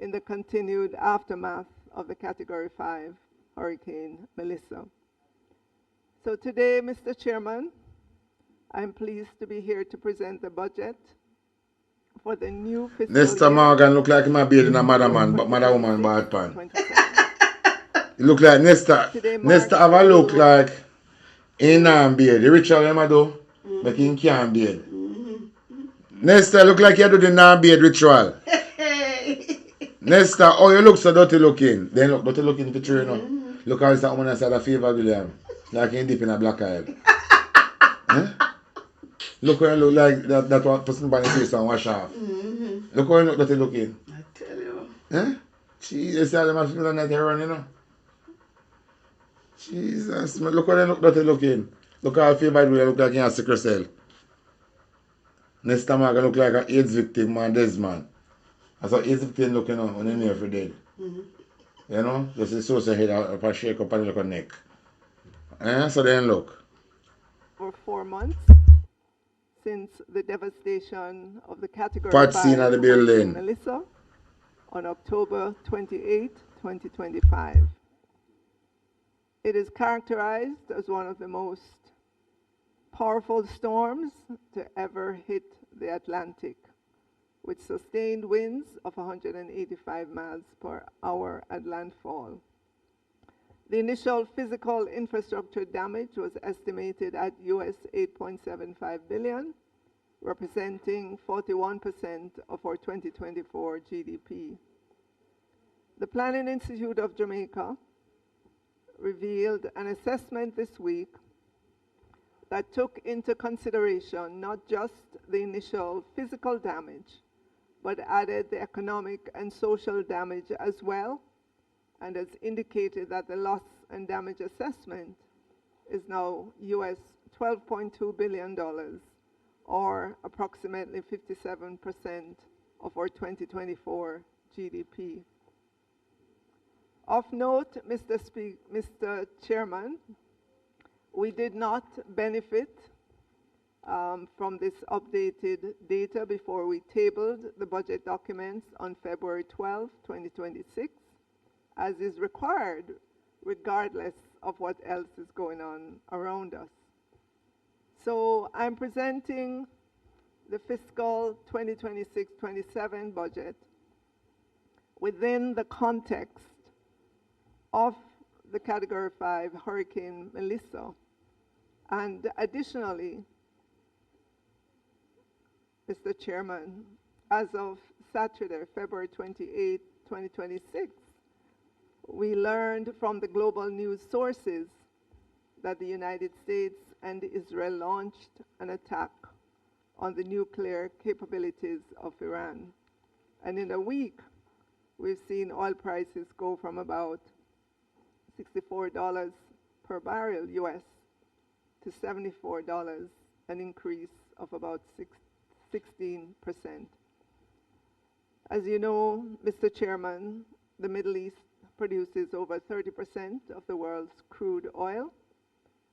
in the continued aftermath of the Category 5 Hurricane Melissa. So today, Mr. Chairman, I'm pleased to be here to present the budget for the new fiscal year. Mr. Morgan look like he might be in a mother woman bad pan. It look like Nesta have a look like in beard. The ritual him do, but he can't beard. Nesta look like you do the beard ritual. Nesta, oh, you look so dirty looking. Then look dirty looking to train up. Look how it's that woman inside a fever, William. Like he deep in a black eye. Look how you look like that one person by the face and wash off. Look how you look dirty looking. I tell you. Jeez, you see how them have feel like they're running, you know? Jesus, man, look how they look dirty looking. Look how I feel by the way they look like he has sickle cell. Nesta man look like an AIDS victim, man, Desmond. That's how AIDS victim look, you know, when they're near for dead. You know? Just the social head up and shake up and look at neck. So then look. For 4 months since the devastation of the Category 5 building. Melissa on October 28, 2025. It is characterized as one of the most powerful storms to ever hit the Atlantic, with sustained winds of 185 miles per hour at landfall. The initial physical infrastructure damage was estimated at US $8.75 billion, representing 41% of our 2024 GDP. The Planning Institute of Jamaica revealed an assessment this week that took into consideration not just the initial physical damage, but added the economic and social damage as well, and has indicated that the loss and damage assessment is now US $12.2 billion, or approximately 57% of our 2024 GDP. Of note, Mr. Chairman, we did not benefit from this updated data before we tabled the budget documents on February 12, 2026, as is required regardless of what else is going on around us. So I'm presenting the fiscal 2026-27 budget within the context of the Category 5 Hurricane Melissa. And additionally, Mr. Chairman, as of Saturday, February 28, 2026, we learned from the global news sources that the United States and Israel launched an attack on the nuclear capabilities of Iran. And in a week, we've seen oil prices go from about $64 per barrel US to $74, an increase of about 16%. As you know, Mr. Chairman, the Middle East produces over 30% of the world's crude oil,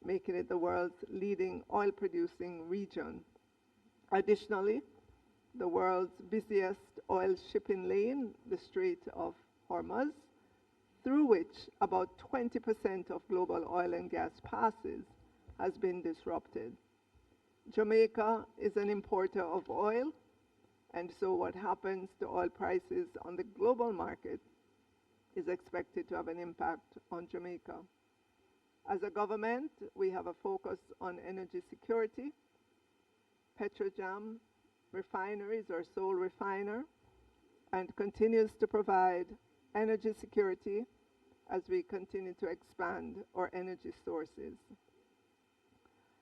making it the world's leading oil-producing region. Additionally, the world's busiest oil shipping lane, the Strait of Hormuz, through which about 20% of global oil and gas passes, has been disrupted. Jamaica is an importer of oil, and so what happens to oil prices on the global market is expected to have an impact on Jamaica. As a government, we have a focus on energy security. Petrojam Refineries, our sole refiner, and continues to provide energy security as we continue to expand our energy sources.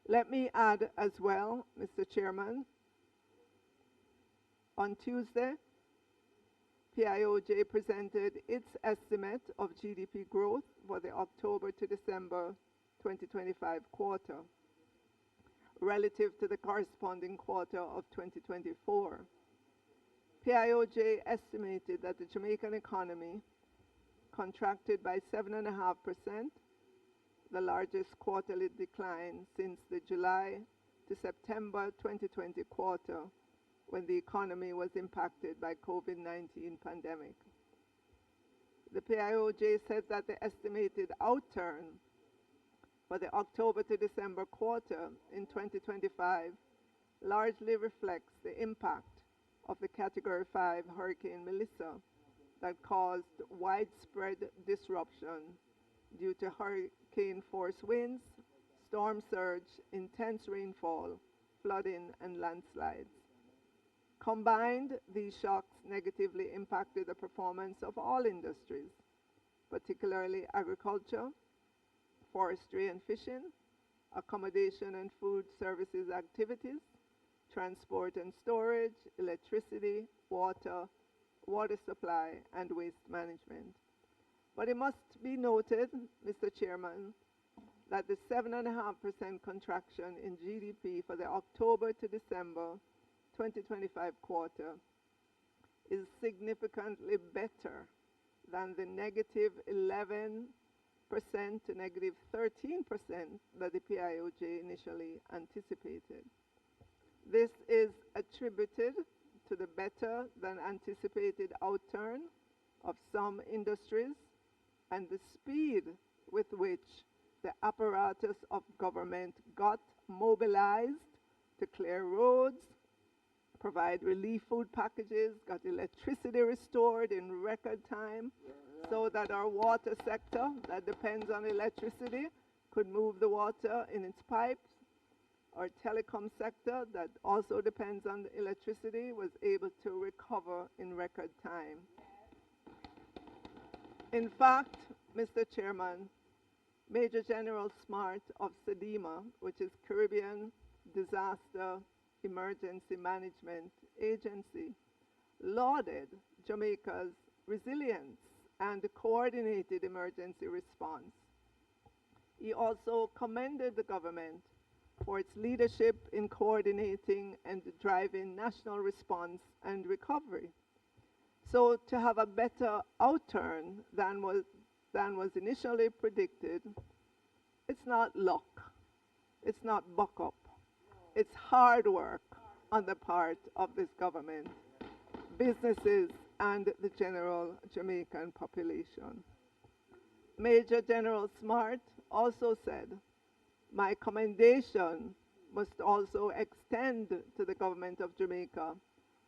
Let me add as well, Mr. Chairman, on Tuesday, PIOJ presented its estimate of GDP growth for the October to December 2025 quarter relative to the corresponding quarter of 2024. PIOJ estimated that the Jamaican economy contracted by 7.5%, the largest quarterly decline since the July to September 2020 quarter, when the economy was impacted by COVID-19 pandemic. The PIOJ said that the estimated outturn for the October to December quarter in 2025 largely reflects the impact of the Category 5 Hurricane Melissa that caused widespread disruption due to hurricane force winds, storm surge, intense rainfall, flooding, and landslides. Combined, these shocks negatively impacted the performance of all industries, particularly agriculture, forestry and fishing, accommodation and food services activities, transport and storage, electricity, water supply, and waste management. But it must be noted, Mr. Chairman, that the 7.5% contraction in GDP for the October to December 2025 quarter is significantly better than the negative 11% to negative 13% that the PIOJ initially anticipated. This is attributed to the better than anticipated outturn of some industries and the speed with which the apparatus of government got mobilized to clear roads, provide relief food packages, got electricity restored in record time, so that our water sector that depends on electricity could move the water in its pipes. Our telecom sector that also depends on electricity was able to recover in record time. In fact, Mr. Chairman, Major General Smart of SEDEMA, which is Caribbean Disaster Emergency Management Agency, lauded Jamaica's resilience and coordinated emergency response. He also commended the government for its leadership in coordinating and driving national response and recovery. So to have a better outturn than was initially predicted, it's not luck, it's not buck up, it's hard work on the part of this government, businesses, and the general Jamaican population. Major General Smart also said, my commendation must also extend to the government of Jamaica,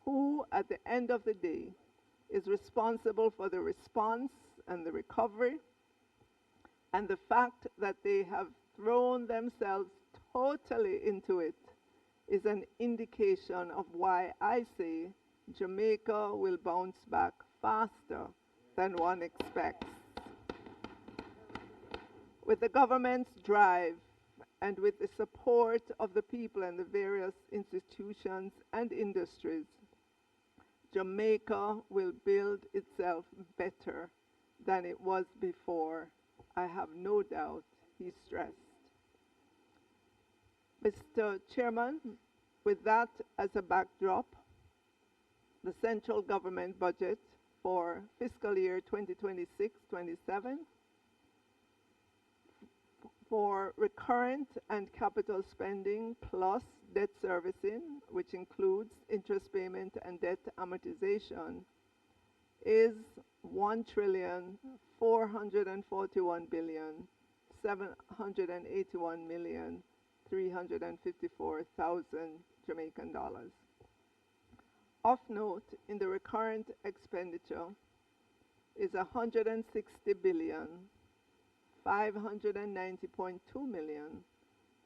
who, at the end of the day, is responsible for the response and the recovery, and the fact that they have thrown themselves totally into it is an indication of why I say Jamaica will bounce back faster than one expects. With the government's drive and with the support of the people and the various institutions and industries, Jamaica will build itself better than it was before. I have no doubt, he stressed. Mr. Chairman, with that as a backdrop, the central government budget for fiscal year 2026-27 for recurrent and capital spending plus debt servicing, which includes interest payment and debt amortization, is 1,441,781,354,000 Jamaican dollars. Of note, in the recurrent expenditure is 160 billion 590.2 million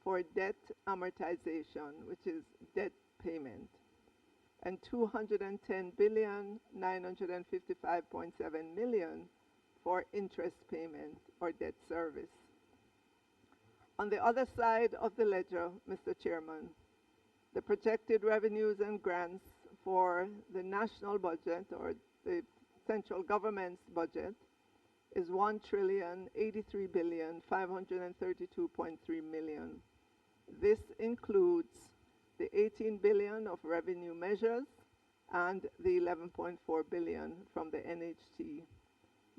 for debt amortization, which is debt payment, and 210 billion 955.7 million for interest payment or debt service. On the other side of the ledger, Mr. Chairman, the projected revenues and grants for the national budget or the central government's budget is 1,083,532.3 million. This includes the 18 billion of revenue measures and the 11.4 billion from the NHT.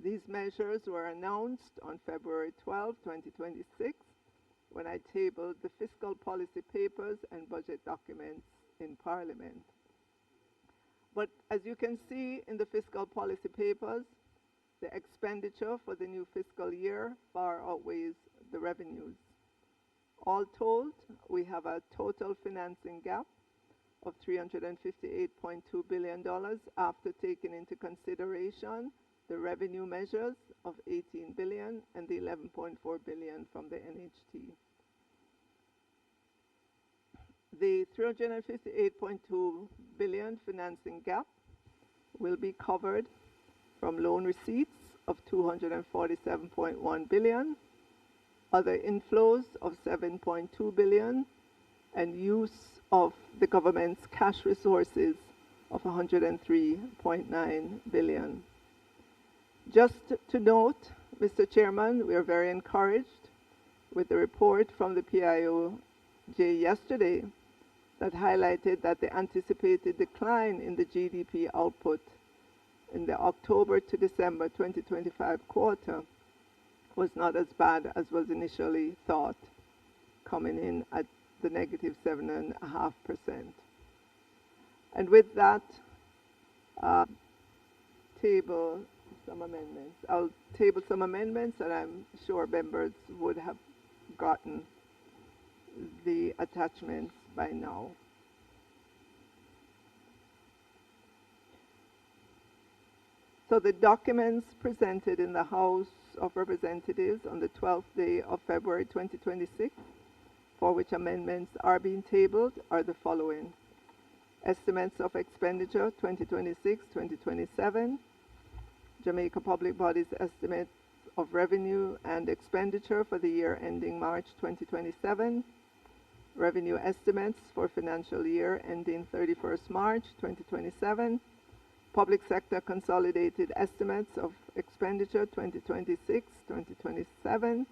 These measures were announced on February 12, 2026, when I tabled the fiscal policy papers and budget documents in Parliament. But as you can see in the fiscal policy papers, the expenditure for the new fiscal year far outweighs the revenues. All told, we have a total financing gap of $358.2 billion after taking into consideration the revenue measures of 18 billion and the 11.4 billion from the NHT. The 358.2 billion financing gap will be covered from loan receipts of 247.1 billion, other inflows of 7.2 billion, and use of the government's cash resources of 103.9 billion. Just to note, Mr. Chairman, we are very encouraged with the report from the PIOJ yesterday that highlighted that the anticipated decline in the GDP output in the October to December 2025 quarter was not as bad as was initially thought, coming in at the negative 7.5%. And with that, table some amendments. I'll table some amendments, and I'm sure members would have gotten the attachments by now. So the documents presented in the House of Representatives on the 12th day of February 2026, for which amendments are being tabled, are the following. Estimates of expenditure 2026-2027, Jamaica Public Bodies estimates of revenue and expenditure for the year ending March 2027, revenue estimates for financial year ending 31st March 2027, public sector consolidated estimates of expenditure 2026-2027,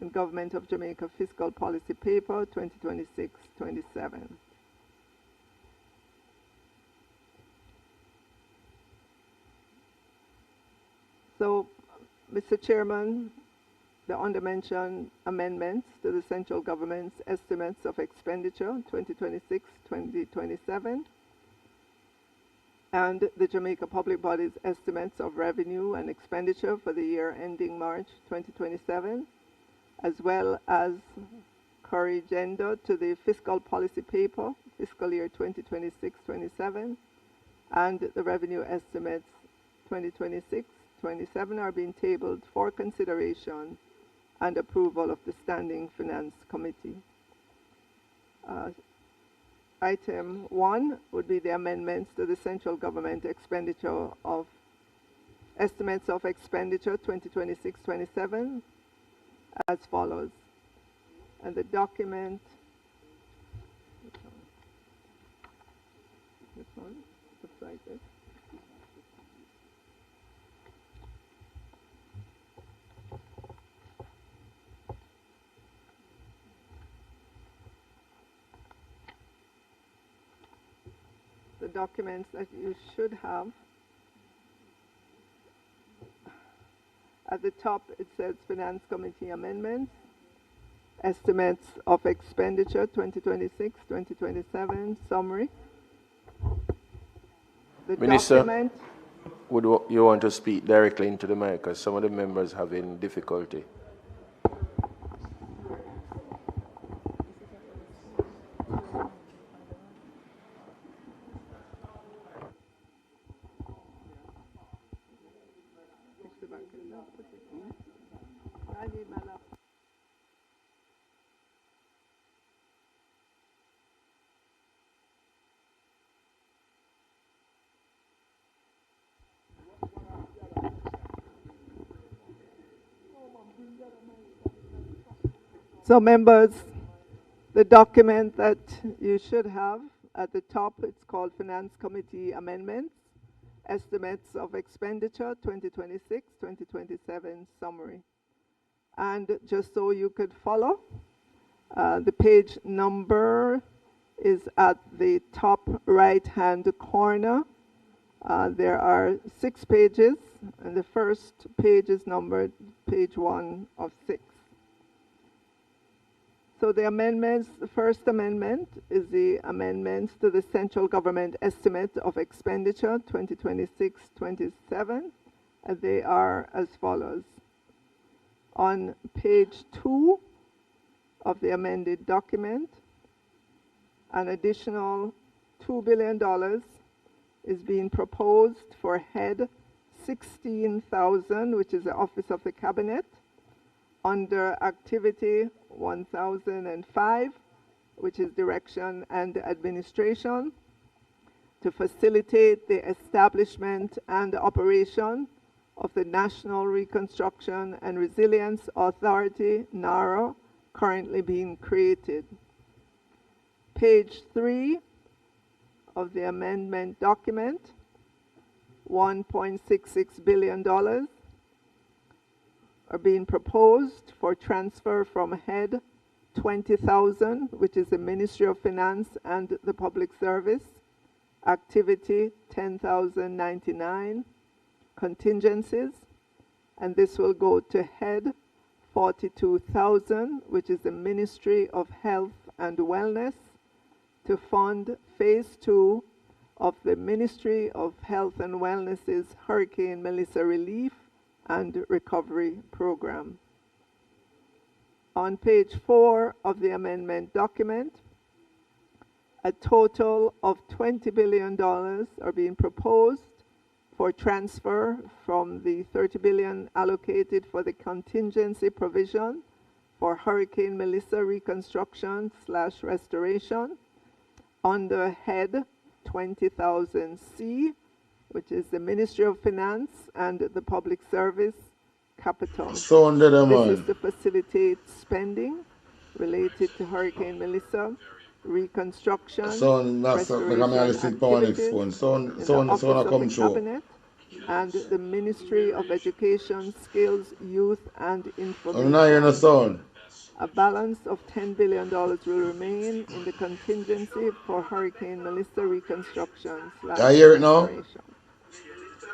and Government of Jamaica Fiscal Policy Paper 2026-27. So, Mr. Chairman, the undermentioned amendments to the central government's estimates of expenditure 2026-2027 and the Jamaica Public Bodies estimates of revenue and expenditure for the year ending March 2027 as well as corrigenda to the fiscal policy paper, fiscal year 2026-27, and the revenue estimates 2026-27 are being tabled for consideration and approval of the Standing Finance Committee. Item 1 would be the amendments to the central government expenditure of estimates of expenditure 2026-27 as follows. And the document, this one looks like this. The documents that you should have. At the top, it says Finance Committee Amendments, Estimates of Expenditure 2026-2027, Summary. The Minister, document. would you want to speak directly into the mic, because some of the members having difficulty? So members, the document that you should have at the top, it's called Finance Committee Amendments, Estimates of Expenditure 2026-2027 Summary. And just so you could follow, the page number is at the top right-hand corner. There are 6 pages, and the first page is numbered page 1 of 6. So the amendments, the first amendment is the amendments to the central government estimate of expenditure 2026-27, and they are as follows. On page 2 of the amended document, an additional $2 billion is being proposed for head 16,000, which is the Office of the Cabinet, under activity 1005, which is direction and administration, to facilitate the establishment and operation of the National Reconstruction and Resilience Authority, NARA, currently being created. Page 3 of the amendment document, $1.66 billion are being proposed for transfer from head 20,000, which is the Ministry of Finance and the Public Service, activity 10,099, contingencies, and this will go to head 42,000, which is the Ministry of Health and Wellness, to fund phase 2 of the Ministry of Health and Wellness's Hurricane Melissa Relief and Recovery Program. On page 4 of the amendment document, a total of $20 billion are being proposed for transfer from the $30 billion allocated for the contingency provision for Hurricane Melissa reconstruction / restoration under head 20,000C, which is the Ministry of Finance and the Public Service Capital. This is to facilitate spending related to Hurricane Melissa, reconstruction, restoration activities in the Office of the Cabinet and the Ministry of Education, Skills, Youth and Information. A balance of $10 billion will remain in the contingency for Hurricane Melissa reconstruction / restoration.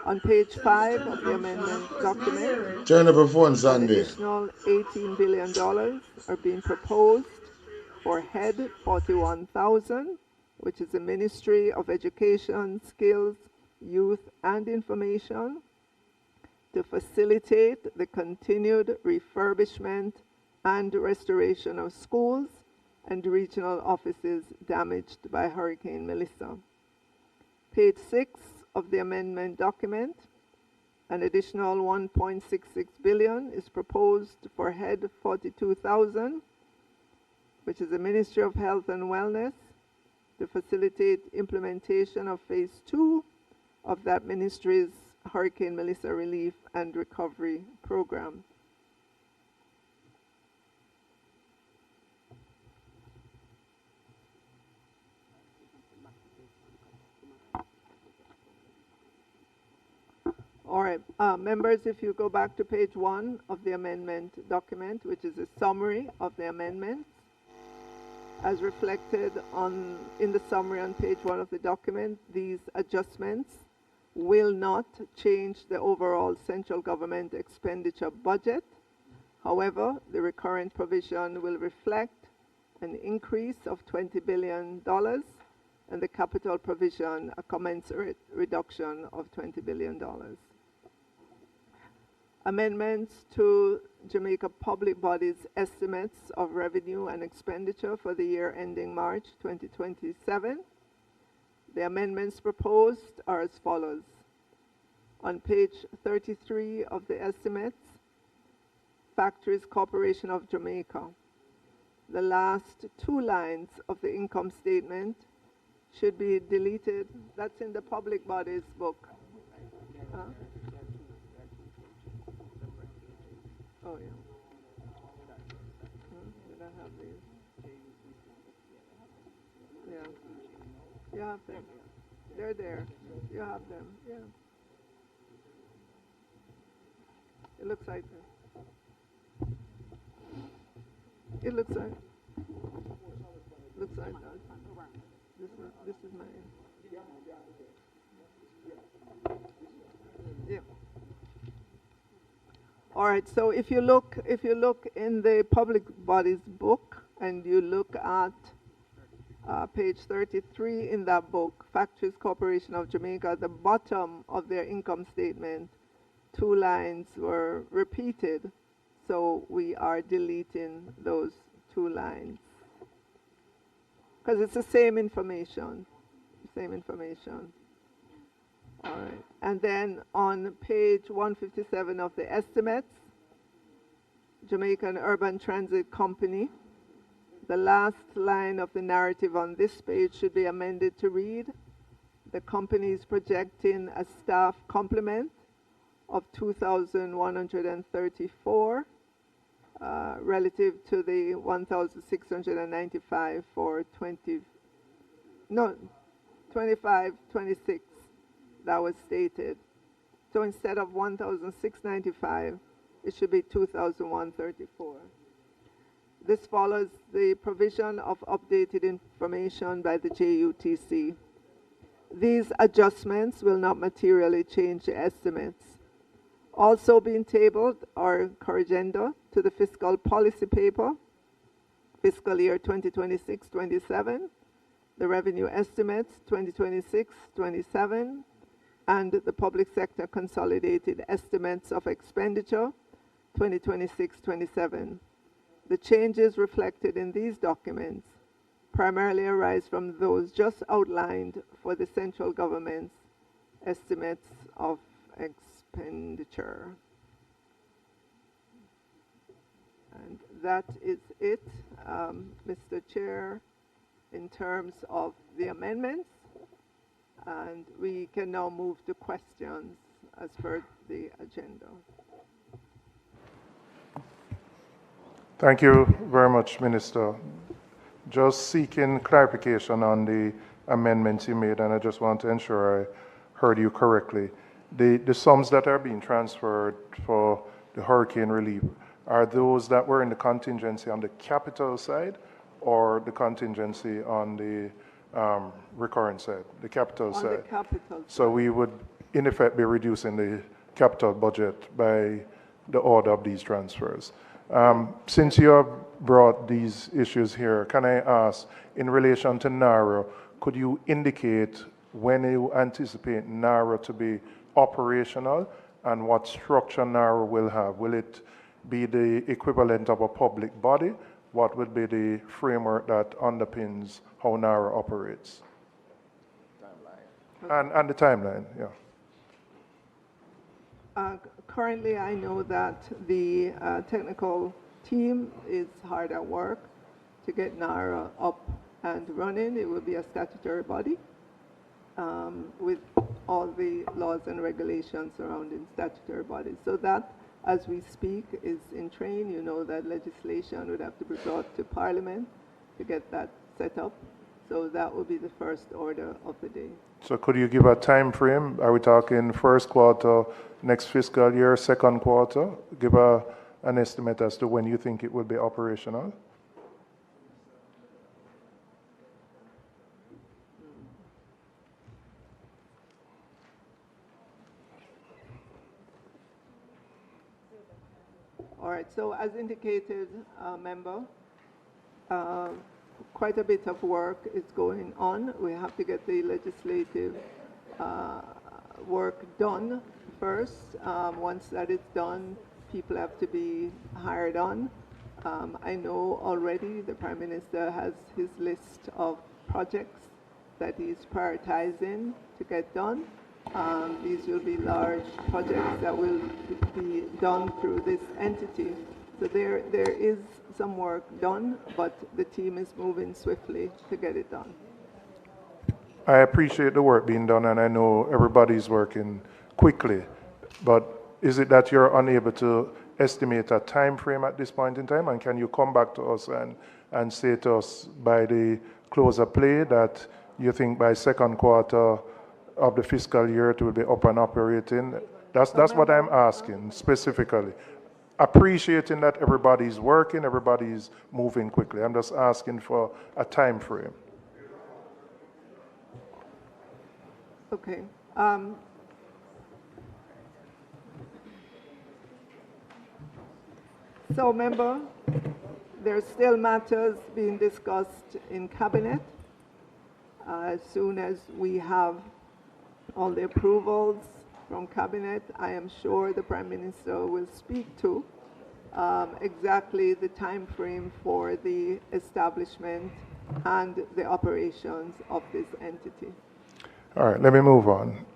On page 5 of the amendment document, Turn up your phone, an additional $18 billion are being proposed for head 41,000, which is the Ministry of Education, Skills, Youth and Information, to facilitate the continued refurbishment and restoration of schools and regional offices damaged by Hurricane Melissa. Page 6 of the amendment document, an additional 1.66 billion is proposed for Head 42,000, which is the Ministry of Health and Wellness, to facilitate implementation of phase 2 of that ministry's Hurricane Melissa Relief and Recovery Program. All right, members, if you go back to page 1 of the amendment document, which is a summary of the amendments, as reflected in the summary on page 1 of the document, these adjustments will not change the overall central government expenditure budget. However, the recurrent provision will reflect an increase of $20 billion and the capital provision a commensurate reduction of $20 billion. Amendments to Jamaica Public Bodies estimates of revenue and expenditure for the year ending March 2027. The amendments proposed are as follows. On page 33 of the estimates, Factories Corporation of Jamaica. The last 2 lines of the income statement should be deleted. That's in the Public Bodies book. Huh? Oh, yeah. Did I have these? Yeah. You have them. They're there. You have them. Yeah. It looks like that. It looks like. Looks like that. This is mine. Yeah. All right, so if you look in the Public Bodies book and you look at page 33 in that book, Factories Corporation of Jamaica, at the bottom of their income statement, 2 lines were repeated, so we are deleting those 2 lines. Because it's the same information, All right, and then on page 157 of the estimates, Jamaican Urban Transit Company, the last line of the narrative on this page should be amended to read, the company is projecting a staff complement of 2,134 relative to the 1,695 for 25-26 that was stated. So instead of 1,695, it should be 2,134. This follows the provision of updated information by the JUTC. These adjustments will not materially change the estimates. Also being tabled are corrigenda to the fiscal policy paper, fiscal year 2026-27, the revenue estimates 2026-27, and the public sector consolidated estimates of expenditure 2026-27. The changes reflected in these documents primarily arise from those just outlined for the central government's estimates of expenditure. And that is it, Mr. Chair, in terms of the amendments. And we can now move to questions as per the agenda. Thank you very much, Minister. Just seeking clarification on the amendments you made, and I just want to ensure I heard you correctly. The sums that are being transferred for the hurricane relief, are those that were in the contingency on the capital side or the contingency on the recurrent side, the capital side? On the capital side. So we would, in effect, be reducing the capital budget by the order of these transfers. Since you have brought these issues here, can I ask, in relation to NARA, could you indicate when you anticipate NARA to be operational and what structure NARA will have? Will it be the equivalent of a public body? What would be the framework that underpins how NARA operates? Timeline. And the timeline, yeah. Currently, I know that the technical team is hard at work to get NARA up and running. It will be a statutory body with all the laws and regulations surrounding statutory bodies. So that, as we speak, is in train. You know that legislation would have to be brought to Parliament to get that set up. So that will be the first order of the day. So could you give a time frame? Are we talking first quarter, next fiscal year, second quarter? Give an estimate as to when you think it will be operational. All right, so as indicated, member, quite a bit of work is going on. We have to get the legislative work done first. Once that is done, people have to be hired on. I know already the Prime Minister has his list of projects that he's prioritizing to get done. These will be large projects that will be done through this entity. So there is some work done, but the team is moving swiftly to get it done. I appreciate the work being done, and I know everybody's working quickly, but is it that you're unable to estimate a time frame at this point in time? And can you come back to us and say to us by the close of play that you think by second quarter of the fiscal year it will be up and operating? That's what I'm asking specifically. Appreciating that everybody's working, everybody's moving quickly. I'm just asking for a time frame. Okay. So, member, there are still matters being discussed in Cabinet. As soon as we have all the approvals from Cabinet, I am sure the Prime Minister will speak to exactly the time frame for the establishment and the operations of this entity. All right, let me move on.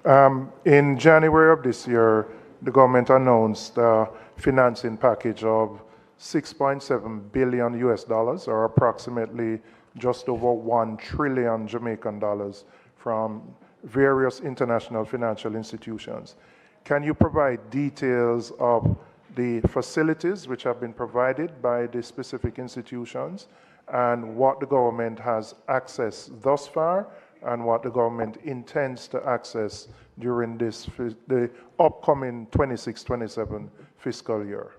In January of this year, the government announced a financing package of $6.7 billion US dollars, or approximately just over 1 trillion Jamaican dollars from various international financial institutions. Can you provide details of the facilities which have been provided by the specific institutions and what the government has accessed thus far and what the government intends to access during the upcoming 26-27 fiscal year?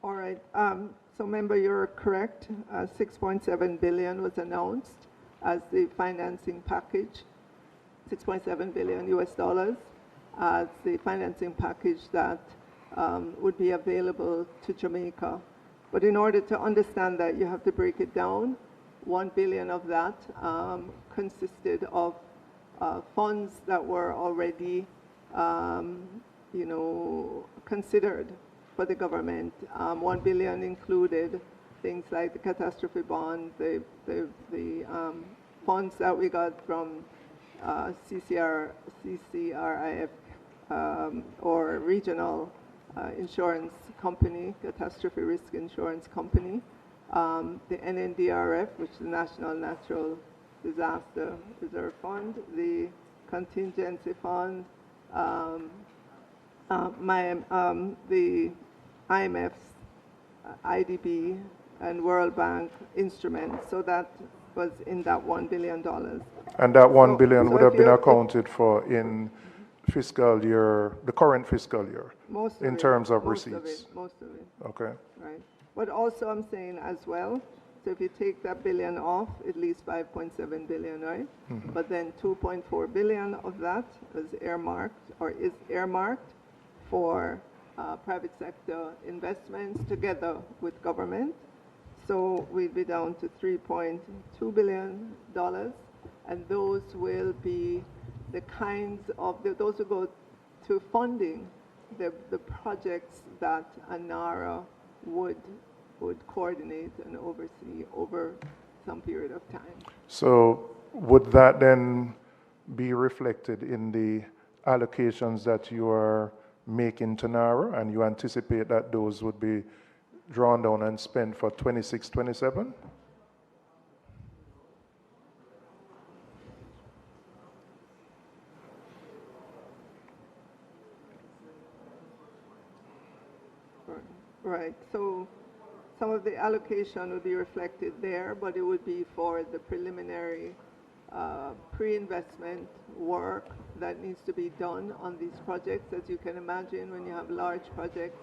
All right. So, member, you're correct. 6.7 billion was announced as the financing package. 6.7 billion US dollars as the financing package that would be available to Jamaica. But in order to understand that, you have to break it down. 1 billion of that consisted of funds that were already, considered for the government. 1 billion included things like the catastrophe bond, the funds that we got from CCRIF or regional insurance company, catastrophe risk insurance company, the NNDRF, which is the National Natural Disaster Reserve Fund, the contingency fund, the IMF's IDB and World Bank instruments. So that was in that $1 billion. And that 1 billion would have been accounted for in fiscal year, the current fiscal year, in terms of receipts? Most of it. Okay. Right. But also I'm saying as well, so if you take that billion off, it leaves 5.7 billion, right? Mm-hmm. But then 2.4 billion of that was earmarked or is earmarked for private sector investments together with government. So we'd be down to $3.2 billion, and those will be the kinds of, those will go to funding the projects that ANARA would coordinate and oversee over some period of time. So would that then be reflected in the allocations that you are making to NARA, and you anticipate that those would be drawn down and spent for 26, 27? Right, so some of the allocation would be reflected there, but it would be for the preliminary pre-investment work that needs to be done on these projects. As you can imagine, when you have large projects.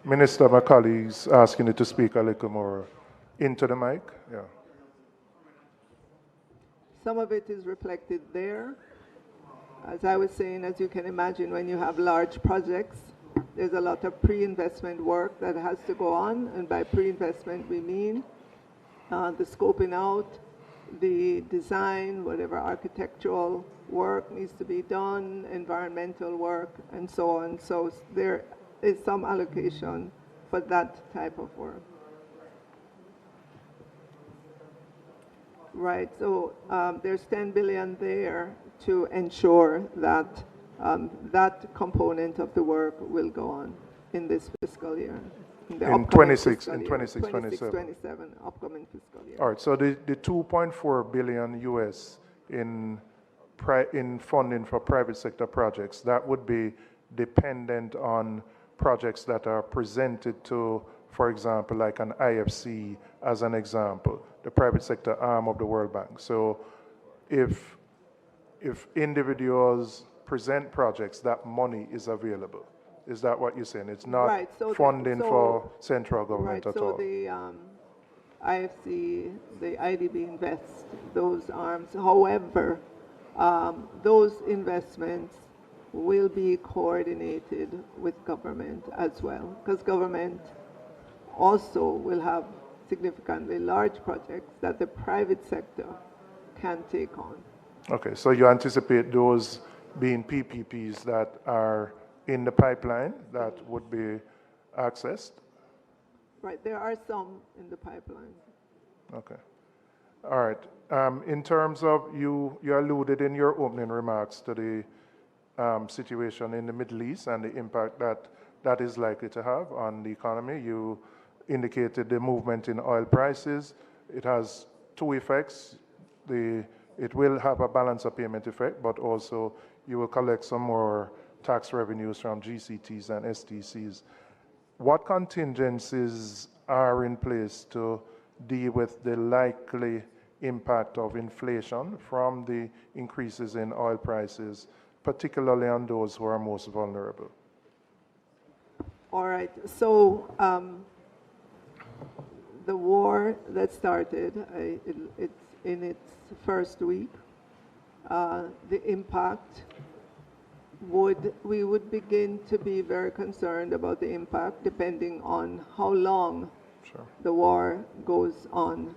Minister, my colleagues asking you to speak a little more into the mic. Yeah. Some of it is reflected there. As I was saying, as you can imagine, when you have large projects, there's a lot of pre-investment work that has to go on, and by pre-investment we mean the scoping out, the design, whatever architectural work needs to be done, environmental work, and so on. So there is some allocation for that type of work. Right, so there's 10 billion there to ensure that that component of the work will go on in this fiscal year. In 26, 27. Upcoming fiscal year. All right, so the 2.4 billion US in funding for private sector projects, that would be dependent on projects that are presented to, for example, like an IFC as an example, the private sector arm of the World Bank. So if individuals present projects, that money is available. Is that what you're saying? It's not right, so funding for central government right, at all? So the IFC, the IDB Invest, those arms. However, those investments will be coordinated with government as well, because government also will have significantly large projects that the private sector can take on. Okay, so you anticipate those being PPPs that are in the pipeline that would be accessed? Right, there are some in the pipeline. Okay. All right. In terms of, you alluded in your opening remarks to the situation in the Middle East and the impact that is likely to have on the economy. You indicated the movement in oil prices. It has two effects. It will have a balance of payment effect, but also you will collect some more tax revenues from GCTs and STCs. What contingencies are in place to deal with the likely impact of inflation from the increases in oil prices, particularly on those who are most vulnerable? All right, so the war that started, it's in its first week. The impact we would begin to be very concerned about the impact depending on how long the war goes on.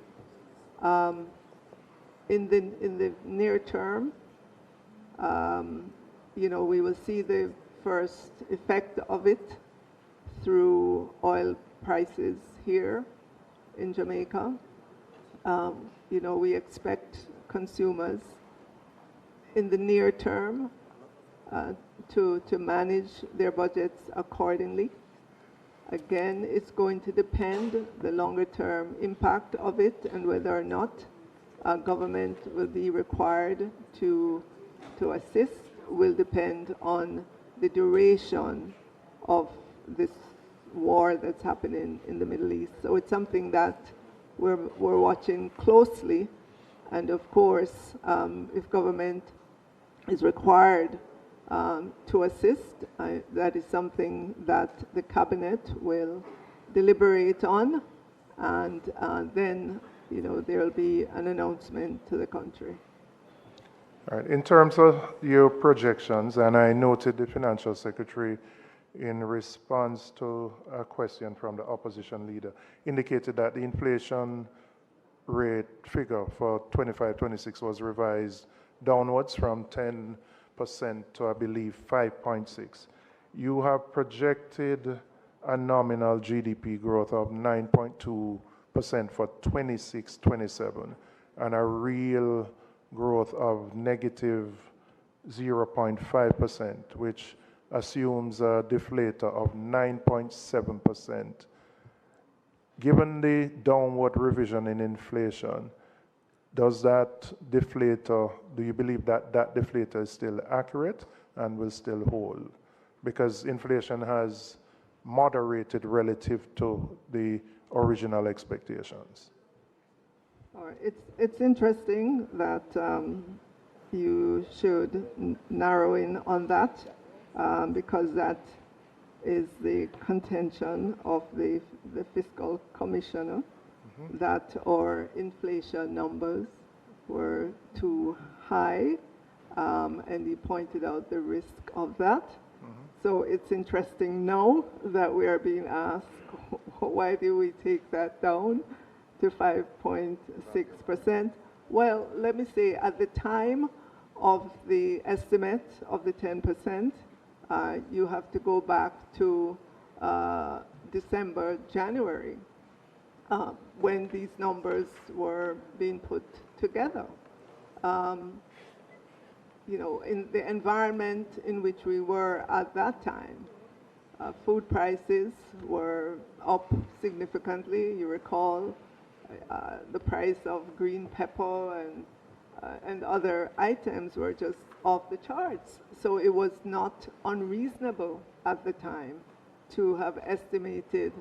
In the near term, we will see the first effect of it through oil prices here in Jamaica. We expect consumers in the near term to manage their budgets accordingly. Again, it's going to depend the longer term impact of it and whether or not government will be required to assist will depend on the duration of this war that's happening in the Middle East. So it's something that we're watching closely, and of course, if government is required to assist, that is something that the cabinet will deliberate on, and then there will be an announcement to the country. All right. In terms of your projections, and I noted the financial secretary in response to a question from the opposition leader indicated that the inflation rate figure for 25-26 was revised downwards from 10% to, I believe, 5.6. you have projected a nominal GDP growth of 9.2% for 26-27 and a real growth of negative 0.5%, which assumes a deflator of 9.7%. Given the downward revision in inflation, does that deflator, do you believe that that deflator is still accurate and will still hold? Because inflation has moderated relative to the original expectations. All right. It's interesting that you should narrow in on that because that is the contention of the fiscal commissioner, that our inflation numbers were too high, and he pointed out the risk of that. So it's interesting now that we are being asked, why do we take that down to 5.6%? Well, let me say, at the time of the estimate of the 10%, you have to go back to December, January, when these numbers were being put together. You know, in the environment in which we were at that time, food prices were up significantly. You recall the price of green pepper and other items were just off the charts. So it was not unreasonable at the time to have estimated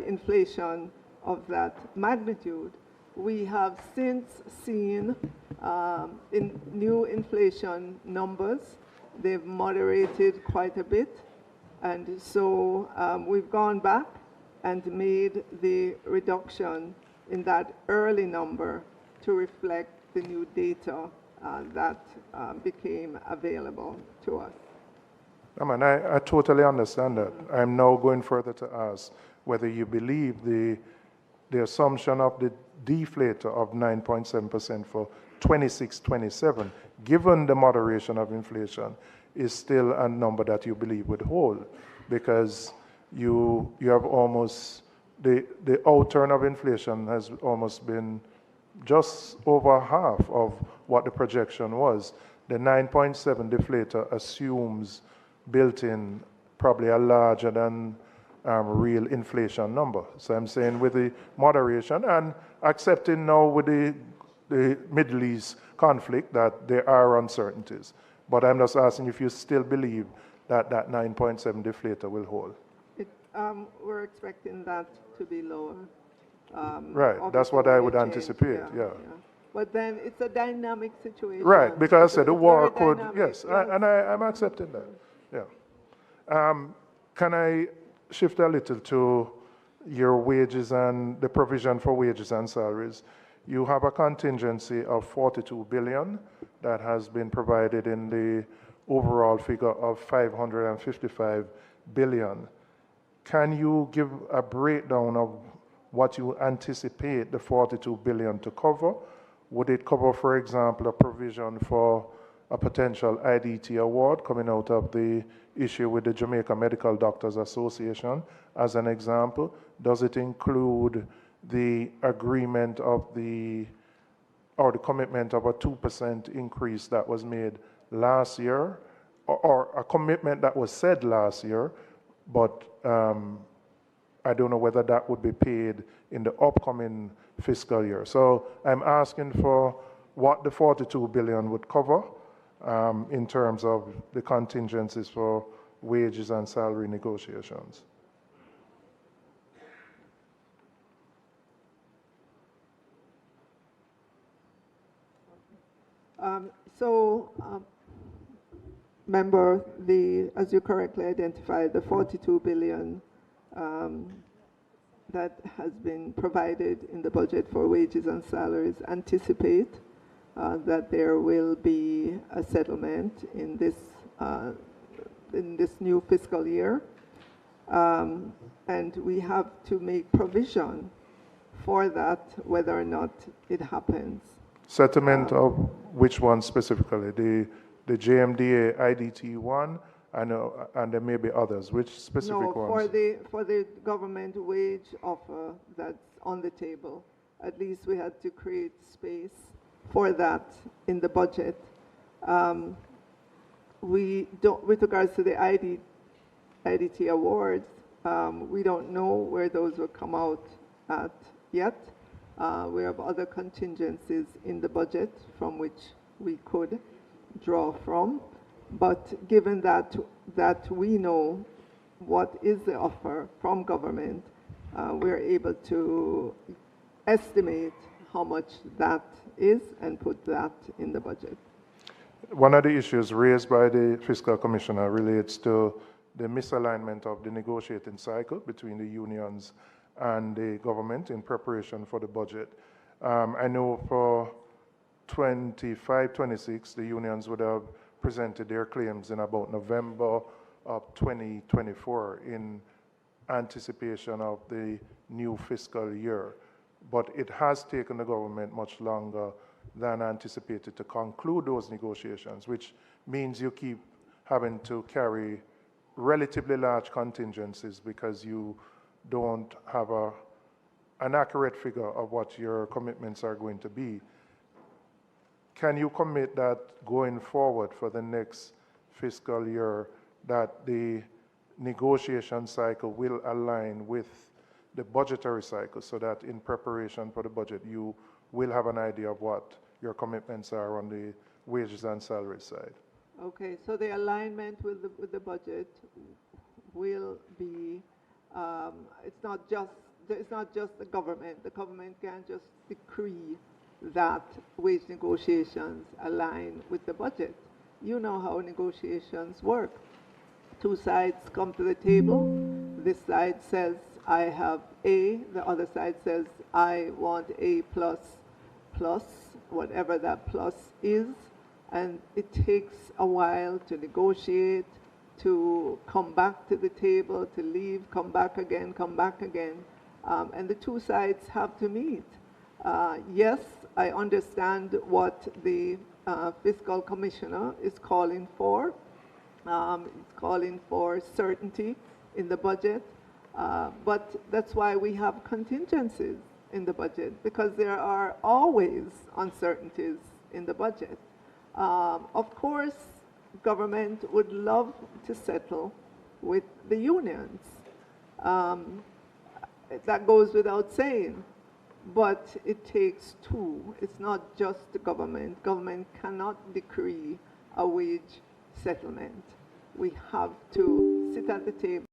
inflation of that magnitude. We have since seen in new inflation numbers. They've moderated quite a bit. And so we've gone back and made the reduction in that early number to reflect the new data that became available to us. I totally understand that. I'm now going further to ask whether you believe the assumption of the deflator of 9.7% for 26-27, given the moderation of inflation, is still a number that you believe would hold, because you have almost, the outturn of inflation has almost been just over half of what the projection was. The 9.7 deflator assumes built-in probably a larger than real inflation number. So I'm saying with the moderation and accepting now with the Middle East conflict that there are uncertainties. But I'm just asking if you still believe that that 9.7 deflator will hold. We're expecting that to be lower. Right, that's what I would anticipate, yeah. But then it's a dynamic situation. Right, because I said the war could, dynamic, yes, and I'm accepting that, yeah. Can I shift a little to your wages and the provision for wages and salaries? You have a contingency of 42 billion that has been provided in the overall figure of 555 billion. Can you give a breakdown of what you anticipate the 42 billion to cover? Would it cover, for example, a provision for a potential IDT award coming out of the issue with the Jamaica Medical Doctors Association, as an example? Does it include the agreement of the commitment of a 2% increase that was made last year, or a commitment that was said last year, but I don't know whether that would be paid in the upcoming fiscal year. So I'm asking for what the 42 billion would cover in terms of the contingencies for wages and salary negotiations. Remember, as you correctly identified, the 42 billion that has been provided in the budget for wages and salaries anticipate that there will be a settlement in this new fiscal year, and we have to make provision for that, whether or not it happens. Settlement of which one specifically? the JMDA IDT one, and there may be others. Which specific No, ones? for the government wage offer that's on the table, at least we had to create space for that in the budget. We don't, with regards to the IDT awards, we don't know where those will come out at yet. We have other contingencies in the budget from which we could draw from. But given that we know what is the offer from government, we're able to estimate how much that is and put that in the budget. One of the issues raised by the Fiscal Commissioner relates to the misalignment of the negotiating cycle between the unions and the government in preparation for the budget. I know for 25-26, the unions would have presented their claims in about November of 2024 in anticipation of the new fiscal year. But it has taken the government much longer than anticipated to conclude those negotiations, which means you keep having to carry relatively large contingencies because you don't have an accurate figure of what your commitments are going to be. Can you commit that going forward for the next fiscal year that the negotiation cycle will align with the budgetary cycle so that in preparation for the budget you will have an idea of what your commitments are on the wages and salary side? Okay, so the alignment with the budget will be, it's not just the government. The government can't just decree that wage negotiations align with the budget. You know how negotiations work. Two sides come to the table. This side says, I have A. The other side says, I want A plus, whatever that plus is. And it takes a while to negotiate, to come back to the table, to leave, come back again, and the two sides have to meet. Yes, I understand what the Fiscal Commissioner is calling for. It's calling for certainty in the budget, but that's why we have contingencies in the budget, because there are always uncertainties in the budget. Of course, government would love to settle with the unions. That goes without saying, but it takes two. It's not just the government. Government cannot decree a wage settlement. We have to sit at the table